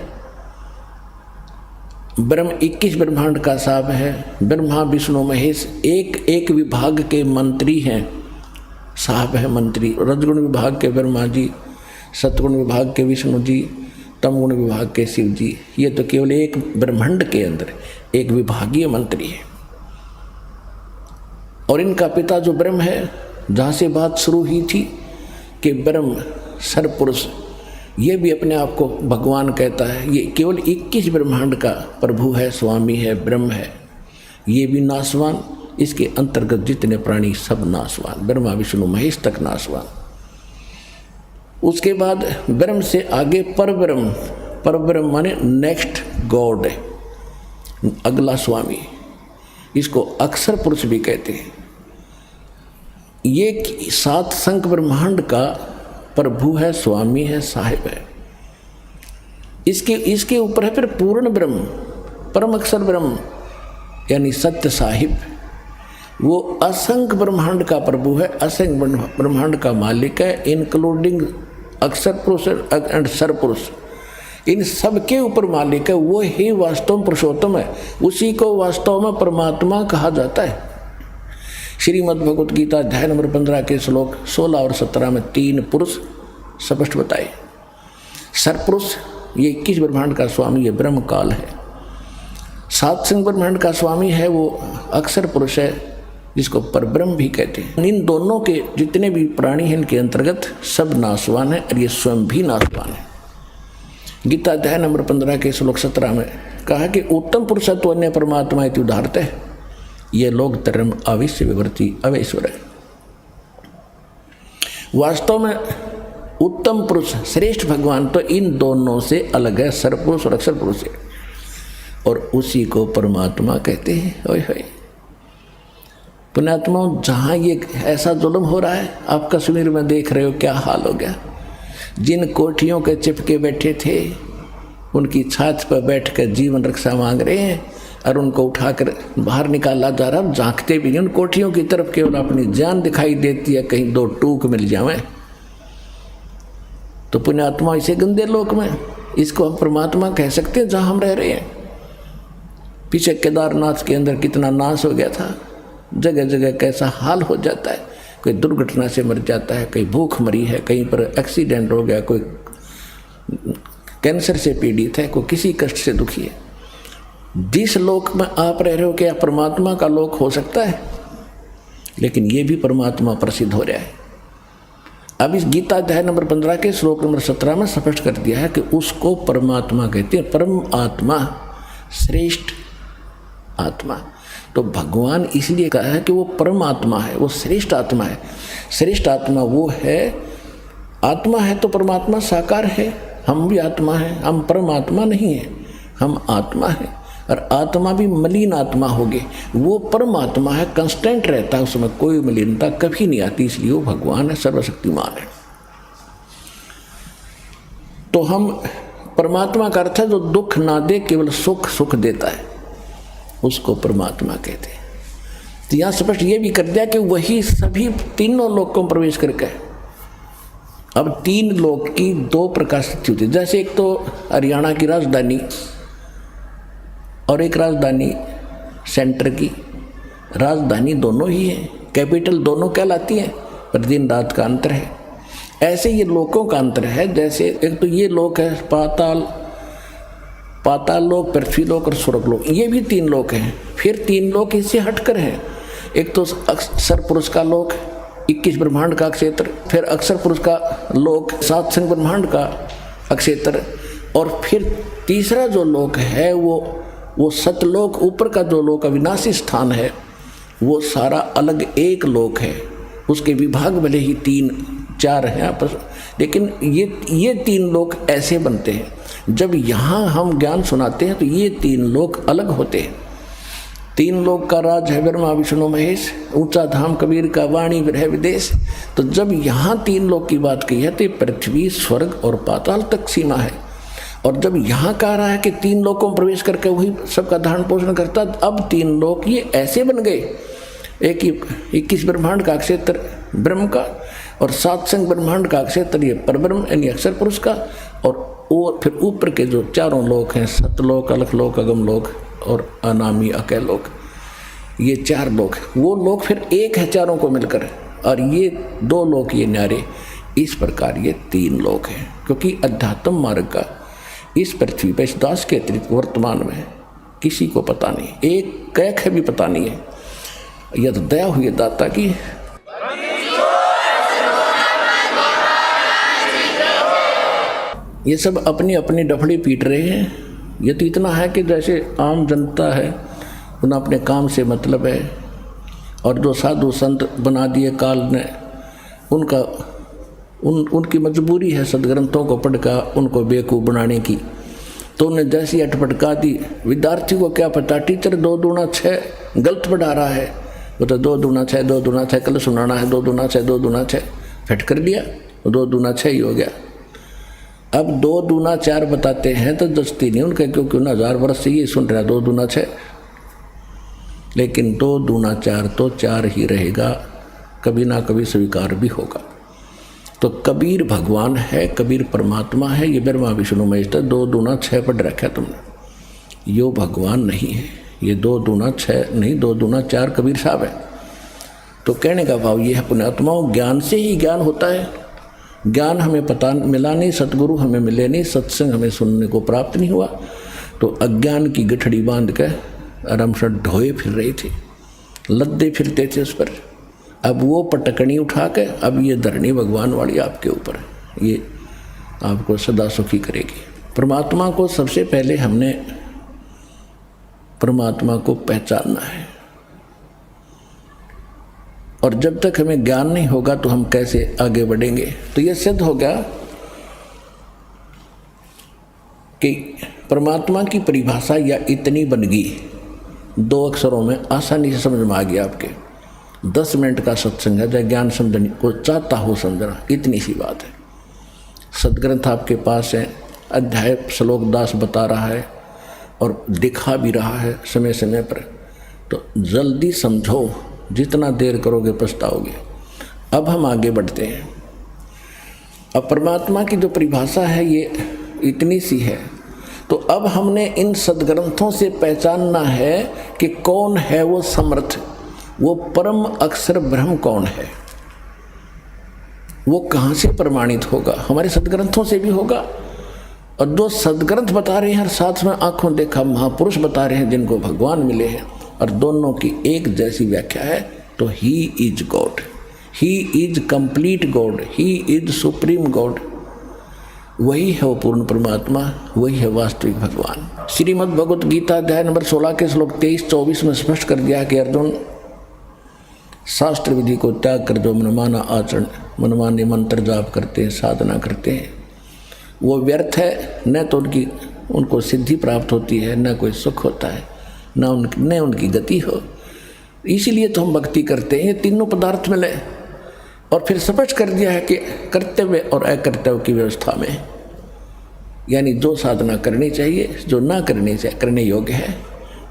ब्रह्म 21 ब्रह्मांड का साहब है, ब्रह्मा विष्णु महेश एक एक विभाग के मंत्री हैं, साहब है मंत्री। रजगुण विभाग के ब्रह्मा जी, सतगुण विभाग के विष्णु जी, तमगुण विभाग के शिव जी। ये तो केवल एक ब्रह्मांड के अंदर एक विभागीय मंत्री है। और इनका पिता जो ब्रह्म है, जहाँ से बात शुरू हुई थी कि ब्रह्म सरपुरुष, ये भी अपने आप को भगवान कहता है। ये केवल 21 ब्रह्मांड का प्रभु है, स्वामी है, ब्रह्म है। ये भी नाशवान, इसके अंतर्गत जितने प्राणी सब नाशवान, ब्रह्मा विष्णु महेश तक नाशवान। उसके बाद ब्रह्म से आगे परब्रह्म, परब्रह्म माने नेक्स्ट गॉड, अगला स्वामी, इसको अक्षर पुरुष भी कहते हैं। ये 7 संख ब्रह्मांड का प्रभु है, स्वामी है, साहिब है। इसके ऊपर है फिर पूर्ण ब्रह्म, परम अक्षर ब्रह्म यानी सत्य साहिब। वो असंख्य ब्रह्मांड का प्रभु है, असंख्य ब्रह्मांड का मालिक है, इंक्लूडिंग अक्षर पुरुष एंड सर पुरुष। इन सब के ऊपर मालिक है। वो ही वास्तव में पुरुषोत्तम है, उसी को वास्तव में परमात्मा कहा जाता है। श्रीमद् भगवत गीता अध्याय नंबर 15 के श्लोक 16 और 17 में 3 पुरुष स्पष्ट बताए। सरपुरुष ये 21 ब्रह्मांड का स्वामी, ये ब्रह्म काल है। 7 संख ब्रह्मांड का स्वामी है वो अक्षर पुरुष है, जिसको परब्रह्म भी कहते हैं। इन दोनों के जितने भी प्राणी हैं इनके अंतर्गत सब नाशवान है, और ये स्वयं भी नाशवान है। गीता अध्याय नंबर 15 के श्लोक 17 में कहा कि उत्तम पुरुषत्व अन्य परमात्मा इति उदाहरते है, ये लोग धर्म अविश्य विवर्ती अवैश्वर है। वास्तव में उत्तम पुरुष श्रेष्ठ भगवान तो इन दोनों से अलग है, सरपुरुष और अक्षर पुरुष है, और उसी को परमात्मा कहते हैं। ओए होए पुण्यात्मा, जहाँ ये ऐसा जुल्म हो रहा है, आप कश्मीर में देख रहे हो क्या हाल हो गया। जिन कोठियों के चिपके बैठे थे उनकी छात पर बैठ कर जीवन रक्षा मांग रहे हैं और उनको उठाकर बाहर निकाला जा रहा। झांकते भी नहीं उन कोठियों की तरफ, केवल अपनी जान दिखाई देती है, कहीं दो टूक मिल जावे। तो पुण्यात्मा इसे गंदे लोक में इसको हम परमात्मा कह सकते हैं जहाँ हम रह रहे हैं। पीछे केदारनाथ के अंदर कितना नाश हो गया था, जगह जगह कैसा हाल हो जाता है। कोई दुर्घटना से मर जाता है, कहीं भूख मरी है, कहीं पर एक्सीडेंट हो गया, कोई कैंसर से पीड़ित है, कोई किसी कष्ट से दुखी है। जिस लोक में आप रह रहे हो क्या परमात्मा का लोक हो सकता है? लेकिन ये भी परमात्मा प्रसिद्ध हो रहा है। अब इस गीता अध्याय नंबर 15 के श्लोक नंबर 17 में स्पष्ट कर दिया है कि उसको परमात्मा कहते हैं। परम आत्मा, श्रेष्ठ आत्मा। तो भगवान इसलिए कहा है कि वो परम आत्मा है, वो श्रेष्ठ आत्मा है। श्रेष्ठ आत्मा वो है, आत्मा है तो परमात्मा साकार है। हम भी आत्मा है, हम परमात्मा नहीं है, हम आत्मा है। और आत्मा भी मलिन आत्मा होगी, वो परमात्मा है, कंस्टेंट रहता है, उसमें कोई मलिनता कभी नहीं आती, इसलिए वो भगवान है, सर्वशक्तिमान है। तो हम परमात्मा का अर्थ है जो दुख ना दे, केवल सुख सुख देता है, उसको परमात्मा कहते हैं। तो यहाँ स्पष्ट ये भी कर दिया कि वही सभी तीनों लोकों में प्रवेश करके। अब तीन लोक की दो प्रकार स्थिति होती है। जैसे एक तो हरियाणा की राजधानी और एक राजधानी सेंटर की, राजधानी दोनों ही है, कैपिटल दोनों कहलाती हैं, पर दिन रात का अंतर है। ऐसे ये लोकों का अंतर है। जैसे एक तो ये लोक है पाताल, पाताल लोक, पृथ्वी लोक और स्वर्ग लोक, ये भी तीन लोक हैं। फिर तीन लोक इससे हटकर हैं। एक तो अक्षर पुरुष का लोक, 21 ब्रह्मांड का क्षेत्र, फिर अक्षर पुरुष का लोक, 7 संग ब्रह्मांड का क्षेत्र, और फिर तीसरा जो लोक है वो सतलोक, ऊपर का जो लोक अविनाशी स्थान है, वो सारा अलग एक लोक है। उसके विभाग भले ही 3-4 हैं आपस, लेकिन ये तीन लोक ऐसे बनते हैं। जब यहाँ हम ज्ञान सुनाते हैं तो ये तीन लोक अलग होते हैं। तीन लोक का राज है ब्रह्मा विष्णु महेश, ऊंचा धाम कबीर का वाणी विरह विदेश। तो जब यहाँ तीन लोक की बात की है तो पृथ्वी, स्वर्ग और पाताल तक सीमा है। और जब यहाँ कह रहा है कि तीन लोकों में प्रवेश करके वही सबका धारण पोषण करता, अब तीन लोक ये ऐसे बन गए। एक 21 ब्रह्मांड का क्षेत्र ब्रह्म का, और 7 संग ब्रह्मांड का क्षेत्र ये परब्रह्म यानी अक्षर पुरुष का, और फिर ऊपर के जो चारों लोक हैं, सतलोक, अलखलोक, अगमलोक और अनामी अकैलोक, ये 4 लोक, वो लोक फिर एक है चारों को मिलकर, और ये 2 लोक ये न्यारे। इस प्रकार ये 3 लोक हैं। क्योंकि अध्यात्म मार्ग का इस पृथ्वी पर, इस दास के अतिरिक्त वर्तमान में किसी को पता नहीं, एक कैख भी पता नहीं है। यह तो दया हुई दाता की। ये सब अपनी अपनी डफड़ी पीट रहे हैं। ये तो इतना है कि जैसे आम जनता है, उन्हें अपने काम से मतलब है, और जो साधु संत बना दिए काल ने, उनकी मजबूरी है सदग्रंथों को पढ़कर उनको बेवकूफ़ बनाने की। तो उन्हें जैसी अटपटका दी, विद्यार्थी को क्या पता, टीचर 2 दूना 6 गलत पढ़ा रहा है, वो तो 2 दूना 6 2 दूना 6 कल सुनाना है, 2 दूना 6 2 दूना 6 फिट कर लिया, 2 दूना 6 ही हो गया। अब 2 दूना 4 बताते हैं तो दस्ती नहीं उनके, क्योंकि 1000 वर्ष से ये सुन रहा है 2 दूना 6, लेकिन 2 दूना 4 तो 4 ही रहेगा, कभी ना कभी स्वीकार भी होगा। तो कबीर भगवान है, कबीर परमात्मा है, ये ब्रह्मा विष्णु महेश। 2 दूना 6 पढ़ रखा है तुमने, यो भगवान नहीं है। ये 2 दूना 6 नहीं, 2 दूना 4 कबीर साहब है। तो कहने का भाव ये है पुण्यात्माओं, ज्ञान से ही ज्ञान होता है। ज्ञान हमें पता मिला नहीं, सतगुरु हमें मिले नहीं, सत्संग हमें सुनने को प्राप्त नहीं हुआ, तो अज्ञान की गठड़ी बांध कर आराम से ढोए फिर रहे थे, लद्दे फिरते थे उस पर। अब वो पटकनी उठा के अब ये धरनी भगवान वाली आपके ऊपर है, ये आपको सदा सुखी करेगी। परमात्मा को सबसे पहले हमने परमात्मा को पहचानना है। और जब तक हमें ज्ञान नहीं होगा तो हम कैसे आगे बढ़ेंगे। तो यह सिद्ध हो गया कि परमात्मा की परिभाषा या इतनी बन गई, 2 अक्षरों में आसानी से समझ में आ गया। आपके 10 मिनट का सत्संग है, ज्ञान समझने को चाहता हो समझना, इतनी सी बात है। सदग्रंथ आपके पास है, अध्याय श्लोक दास बता रहा है और दिखा भी रहा है समय समय पर। तो जल्दी समझो, जितना देर करोगे पछताओगे। अब हम आगे बढ़ते हैं। अब परमात्मा की जो परिभाषा है ये इतनी सी है। तो अब हमने इन सदग्रंथों से पहचानना है कि कौन है वो समर्थ, वो परम अक्षर ब्रह्म कौन है। वो कहाँ से प्रमाणित होगा? हमारे सदग्रंथों से भी होगा, और जो सदग्रंथ बता रहे हैं, साथ में आंखों देखा महापुरुष बता रहे हैं जिनको भगवान मिले हैं, और दोनों की एक जैसी व्याख्या है। तो he is God, he is complete God, he is supreme God. वही है वो पूर्ण परमात्मा, वही है वास्तविक भगवान। श्रीमद् भगवत गीता अध्याय नंबर 16 के श्लोक 23-24 में स्पष्ट कर दिया कि अर्जुन, शास्त्र विधि को त्याग कर जो मनमाना आचरण, मनमाने मंत्र जाप करते हैं, साधना करते हैं, वो व्यर्थ है। न तो उनको सिद्धि प्राप्त होती है, न कोई सुख होता है, न उनकी गति हो। इसीलिए तो हम भक्ति करते हैं, तीनों पदार्थ मिले। और फिर स्पष्ट कर दिया है कि कर्तव्य और अकर्तव्य की व्यवस्था में, यानी जो साधना करनी चाहिए, जो ना करने योग्य है,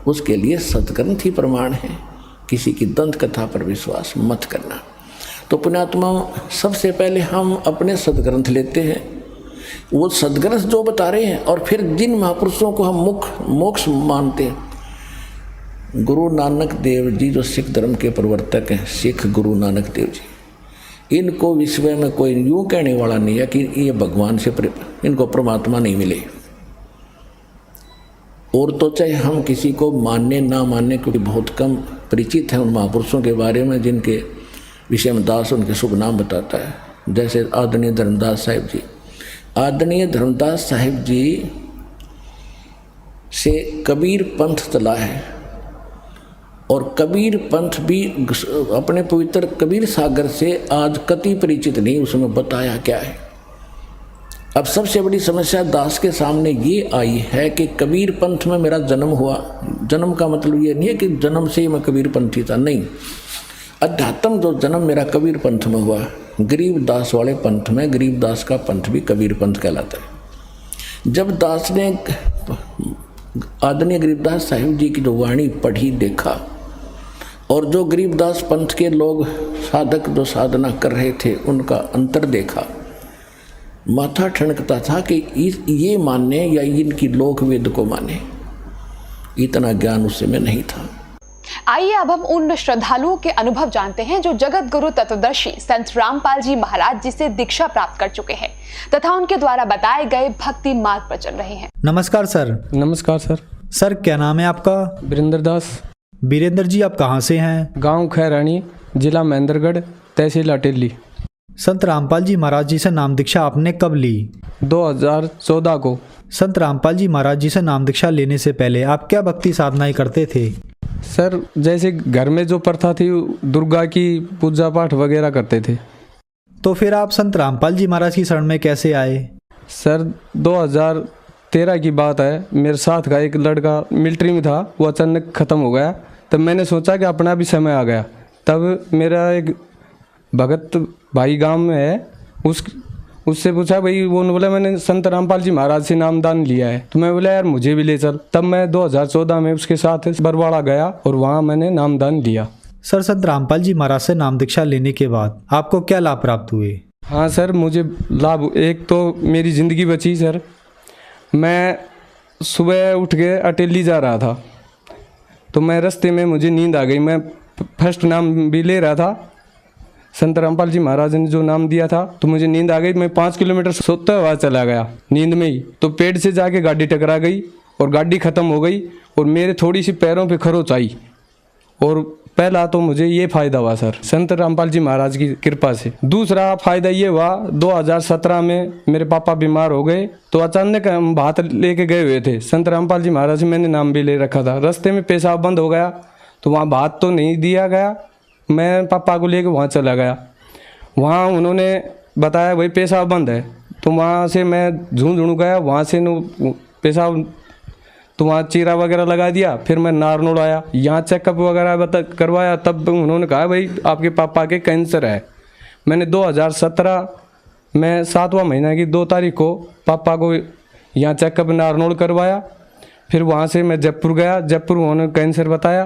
उसके लिए सदग्रंथ ही प्रमाण है। किसी की दंत कथा पर विश्वास मत करना। तो पुण्यात्माओं, सबसे पहले हम अपने सदग्रंथ लेते हैं, वो सदग्रंथ जो बता रहे हैं, और फिर जिन महापुरुषों को हम मोक्ष मानते हैं, गुरु नानक देव जी जो सिख धर्म के प्रवर्तक हैं, सिख गुरु नानक देव जी, इनको विश्व में कोई यूँ कहने वाला नहीं है कि ये भगवान से इनको परमात्मा नहीं मिले। और तो चाहे हम किसी को मानने ना मानने, क्योंकि बहुत कम परिचित हैं उन महापुरुषों के बारे में जिनके विषय में दास उनके शुभ नाम बताता है। जैसे आदरणीय धर्मदास साहिब जी, आदरणीय धर्मदास साहिब जी से कबीर पंथ चला है, और कबीर पंथ भी अपने पवित्र कबीर सागर से आज कति परिचित नहीं, उसमें बताया क्या है। अब सबसे बड़ी समस्या दास के सामने ये आई है कि कबीर पंथ में मेरा जन्म हुआ। जन्म का मतलब ये नहीं है कि जन्म से ही मैं कबीर पंथी था, नहीं। अध्यात्म जो जन्म मेरा कबीर पंथ में हुआ, गरीब दास वाले पंथ में, गरीब दास का पंथ भी कबीर पंथ कहलाता है। जब दास ने आदरणीय गरीबदास साहिब जी की जो वाणी पढ़ी, देखा, और जो गरीबदास पंथ के लोग साधक जो साधना कर रहे थे उनका अंतर देखा, माथा ठनकता था कि ये मानने या इनकी लोक वेद को माने। इतना ज्ञान उस समय नहीं था। आइए अब हम उन श्रद्धालुओं के अनुभव जानते हैं जो जगत गुरु तत्वदर्शी संत रामपाल जी महाराज जी से दीक्षा प्राप्त कर चुके हैं तथा उनके द्वारा बताए गए भक्ति मार्ग पर चल रहे हैं। नमस्कार सर। नमस्कार सर। सर क्या नाम है आपका? वीरेंद्र दास। वीरेंद्र जी आप कहाँ से हैं? गांव खैरानी, जिला महेंद्रगढ़, तहसील अटेली। संत रामपाल जी महाराज जी से नाम दीक्षा आपने कब ली? 2014 को। संत रामपाल जी महाराज जी से नाम दीक्षा लेने से पहले आप क्या भक्ति साधनाएं करते थे? सर जैसे घर में जो प्रथा थी, दुर्गा की पूजा पाठ वगैरह करते थे। तो फिर आप संत रामपाल जी महाराज की शरण में कैसे आए? सर 2013 की बात है, मेरे साथ का एक लड़का मिलिट्री में था, वो अचानक ख़त्म हो गया। तब मैंने सोचा कि अपना भी समय आ गया। तब मेरा एक भगत भाई गांव में है, उससे पूछा भाई, वो बोला मैंने संत रामपाल जी महाराज से नामदान लिया है। तो मैं बोला यार मुझे भी ले चल। तब मैं 2014 में उसके साथ बरवाड़ा गया और वहाँ मैंने नामदान लिया। सर संत रामपाल जी महाराज से नाम दीक्षा लेने के बाद आपको क्या लाभ प्राप्त हुए? हाँ सर, मुझे लाभ, एक तो मेरी ज़िंदगी बची सर। मैं सुबह उठ के अटेली जा रहा था, तो मैं रास्ते में मुझे नींद आ गई। मैं फर्स्ट नाम भी ले रहा था, संत रामपाल जी महाराज ने जो नाम दिया था, तो मुझे नींद आ गई। मैं 5 किलोमीटर सोते हुआ चला गया नींद में ही, तो पेड़ से जाके गाड़ी टकरा गई और गाड़ी ख़त्म हो गई और मेरे थोड़ी सी पैरों पे खरोच आई। और पहला तो मुझे ये फ़ायदा हुआ सर संत रामपाल जी महाराज की कृपा से। दूसरा फ़ायदा ये हुआ, 2017 में मेरे पापा बीमार हो गए, तो अचानक हम भात लेके गए हुए थे। संत रामपाल जी महाराज से मैंने नाम भी ले रखा था। रास्ते में पेशाब बंद हो गया, तो वहाँ भात तो नहीं दिया गया, मैं पापा को लेके वहाँ चला गया। वहाँ उन्होंने बताया भाई पेशाब बंद है। तो वहाँ से मैं झुंझुनू गया, वहाँ से पेशाब तो वहाँ चीरा वगैरह लगा दिया। फिर मैं नारनौल आया, यहाँ चेकअप वगैरह करवाया। तब उन्होंने कहा भाई आपके पापा के कैंसर है। मैंने 2017 में 7वां महीना की 2 तारीख को पापा को यहाँ चेकअप नारनौल करवाया। फिर वहाँ से मैं जयपुर गया, जयपुर उन्होंने कैंसर बताया।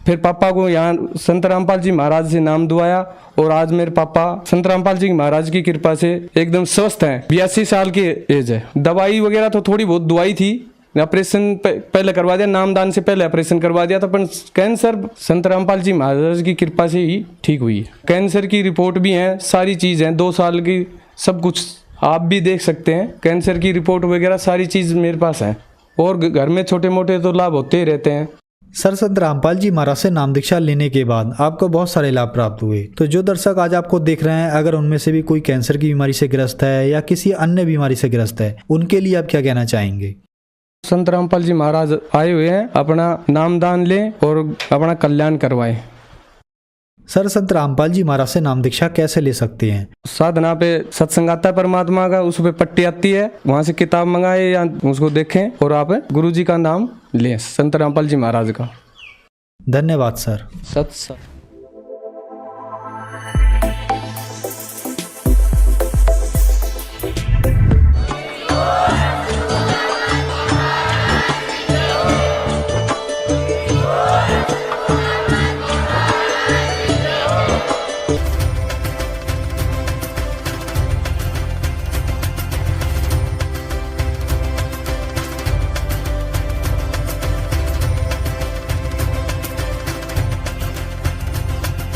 फिर पापा को यहाँ संत रामपाल जी महाराज से नाम दुआया और आज मेरे पापा संत रामपाल जी महाराज की कृपा से एकदम स्वस्थ हैं। 82 साल की एज है। दवाई वगैरह तो थोड़ी बहुत दवाई थी, ऑपरेशन पहले करवा दिया, नामदान से पहले ऑपरेशन करवा दिया था, पर कैंसर संत रामपाल जी महाराज की कृपा से ही ठीक हुई है। कैंसर की रिपोर्ट भी है, सारी चीज़ है, 2 साल की सब कुछ आप भी देख सकते हैं। कैंसर की रिपोर्ट वगैरह सारी चीज़ मेरे पास है और घर में छोटे मोटे तो लाभ होते ही रहते हैं। सर, संत रामपाल जी महाराज से नाम दीक्षा लेने के बाद आपको बहुत सारे लाभ प्राप्त हुए। तो जो दर्शक आज आपको देख रहे हैं, अगर उनमें से भी कोई कैंसर की बीमारी से ग्रस्त है या किसी अन्य बीमारी से ग्रस्त है, उनके लिए आप क्या कहना चाहेंगे? संत रामपाल जी महाराज आए हुए हैं, अपना नामदान लें और अपना कल्याण करवाएं। सर, संत रामपाल जी महाराज से नाम दीक्षा कैसे ले सकते हैं? साधना पे सत्संग आता है परमात्मा का, उस पे पट्टी आती है, वहाँ से किताब मंगाए या उसको देखें और आप गुरु जी का नाम लें, संत रामपाल जी महाराज का। धन्यवाद सर। सत्संग।